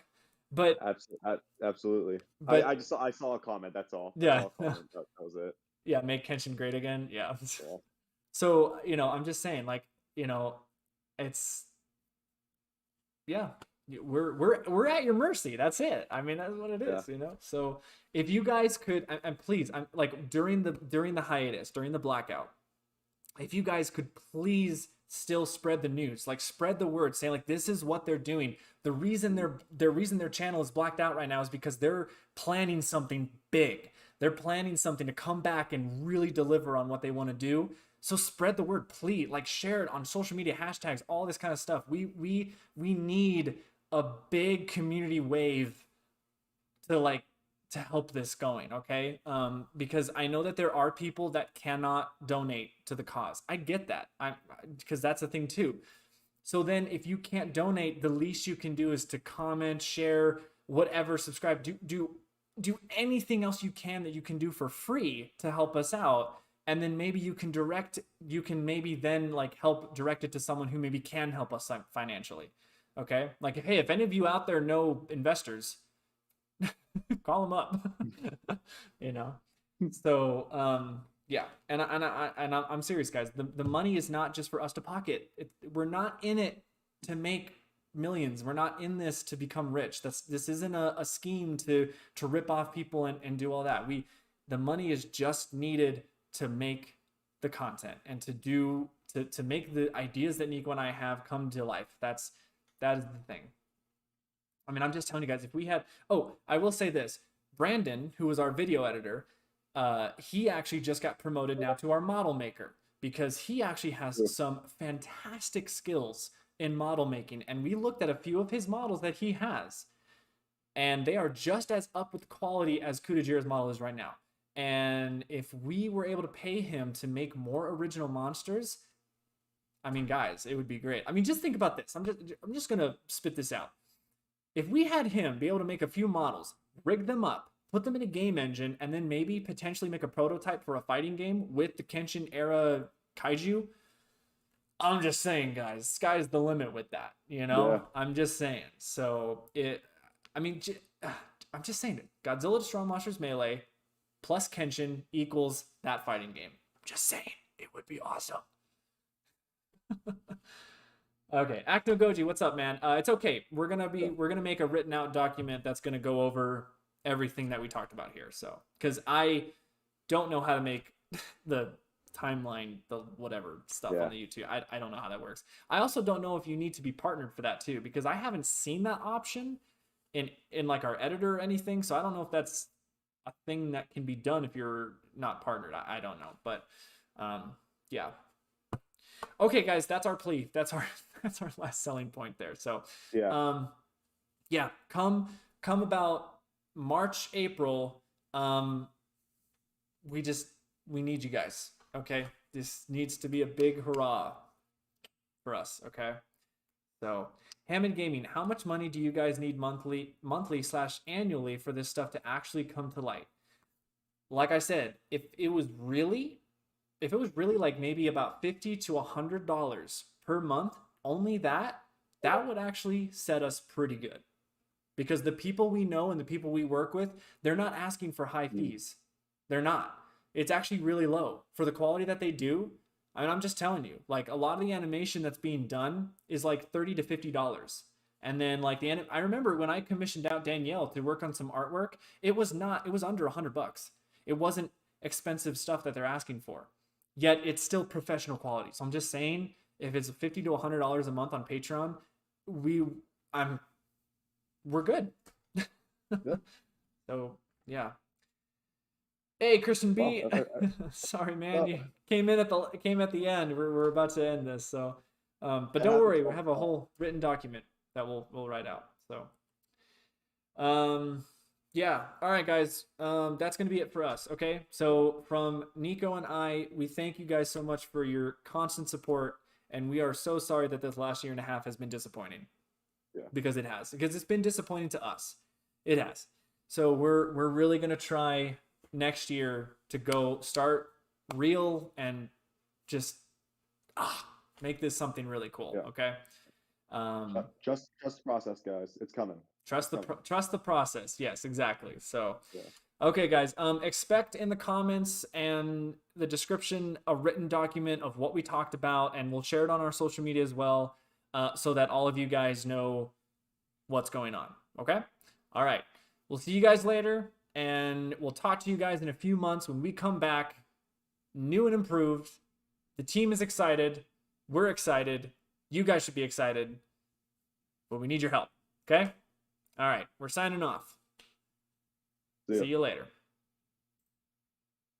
but Absolutely. but I saw a comment. That's all. I yeah. saw a comment. That was it. Yeah, make Kenshin great again. Yeah. Yeah. So, you know, I'm just saying, like, you know, it's yeah, we're at your mercy. That's it. I mean, that's what it is, Yeah. you know. So if you guys could, and please, I'm like during the hiatus, during the blackout, if you guys could please still spread the news, like spread the word, say like this is what they're doing. The reason their channel is blacked out right now is because they're planning something big. They're planning something to come back and really deliver on what they want to do. So spread the word, please. Like share it on social media, hashtags, all this kind of stuff. We need a big community wave to like to help this going, okay? Because I know that there are people that cannot donate to the cause. I get that. Because that's a thing too. So then if you can't donate, the least you can do is to comment, share, whatever, subscribe, do anything else you can that you can do for free to help us out. And then maybe you can maybe then like help direct it to someone who maybe can help us financially. Okay? Like, hey, if any of you out there know investors, call them up. You know. So yeah, and I'm serious, guys. The money is not just for us to pocket. We're not in it to make millions. We're not in this to become rich. This isn't a scheme to rip off people and do all that. The money is just needed to make the content and to make the ideas that Nico and I have come to life. That is the thing. I mean, I'm just telling you guys, if we had, oh, I will say this, Brandon, who was our video editor, he actually just got promoted now to our model maker because he actually has some fantastic skills in model making. And we looked at a few of his models that he has, and they are just as up with quality as Kutajira's model is right now. And if we were able to pay him to make more original monsters, I mean, guys, it would be great. I mean, just think about this. I'm just gonna spit this out. If we had him be able to make a few models, rig them up, put them in a game engine, and then maybe potentially make a prototype for a fighting game with the Kenshin era kaiju, I'm just saying, guys, sky's the limit with that, you know? Yeah. I'm just saying. So I'm just saying it. Godzilla Destroy Monsters Melee plus Kenshin equals that fighting game. I'm just saying, it would be awesome. Okay, Acto Goji, what's up, man? It's okay. We're gonna make a written out document that's gonna go over everything that we talked about here. So, because I don't know how to make the timeline, the whatever stuff on the YouTube. I don't know how that works. I also don't know if you need to be partnered for that too, because I haven't seen that option in like our editor or anything. So I don't know if that's a thing that can be done if you're not partnered. I don't know, but yeah. Okay, guys, that's our plea. That's our last selling point there. So Yeah. yeah, come about March, April. We need you guys. Okay, this needs to be a big hurrah for us. Okay, So, Hammond Gaming, how much money do you guys need monthly/annually for this stuff to actually come to light? Like I said, if it was really like maybe about $50 to $100 per month, only that would actually set us pretty good. Because the people we know and the people we work with, they're not asking for high fees. They're not. It's actually really low for the quality that they do. I mean, I'm just telling you, like a lot of the animation that's being done is like $30 to $50. And then like I remember when I commissioned out Danielle to work on some artwork, it was under $100. It wasn't expensive stuff that they're asking for. Yet it's still professional quality. So I'm just saying, if it's $50 to $100 a month on Patreon, we're good. Yeah. So yeah. Hey, Christian B. Wow, Sorry, man. You came at the end. We're about to end this. So, but don't worry. We have a whole written document that we'll write out. So, yeah. All right, guys. That's gonna be it for us. Okay. So from Nico and I, we thank you guys so much for your constant support, and we are so sorry that this last year and a half has been disappointing. Yeah. Because it's been disappointing to us. It has. So we're really gonna try next year to go start real and just make this something really cool. Yeah. Okay. Just the process, guys. It's coming. Trust the process. Yes, exactly. So, yeah. Okay, guys. Expect in the comments and the description a written document of what we talked about, and we'll share it on our social media as well, so that all of you guys know what's going on. Okay. All right. We'll see you guys later, and we'll talk to you guys in a few months when we come back, new and improved. The team is excited. We're excited. You guys should be excited, but we need your help. Okay. All right. We're signing off. See you later.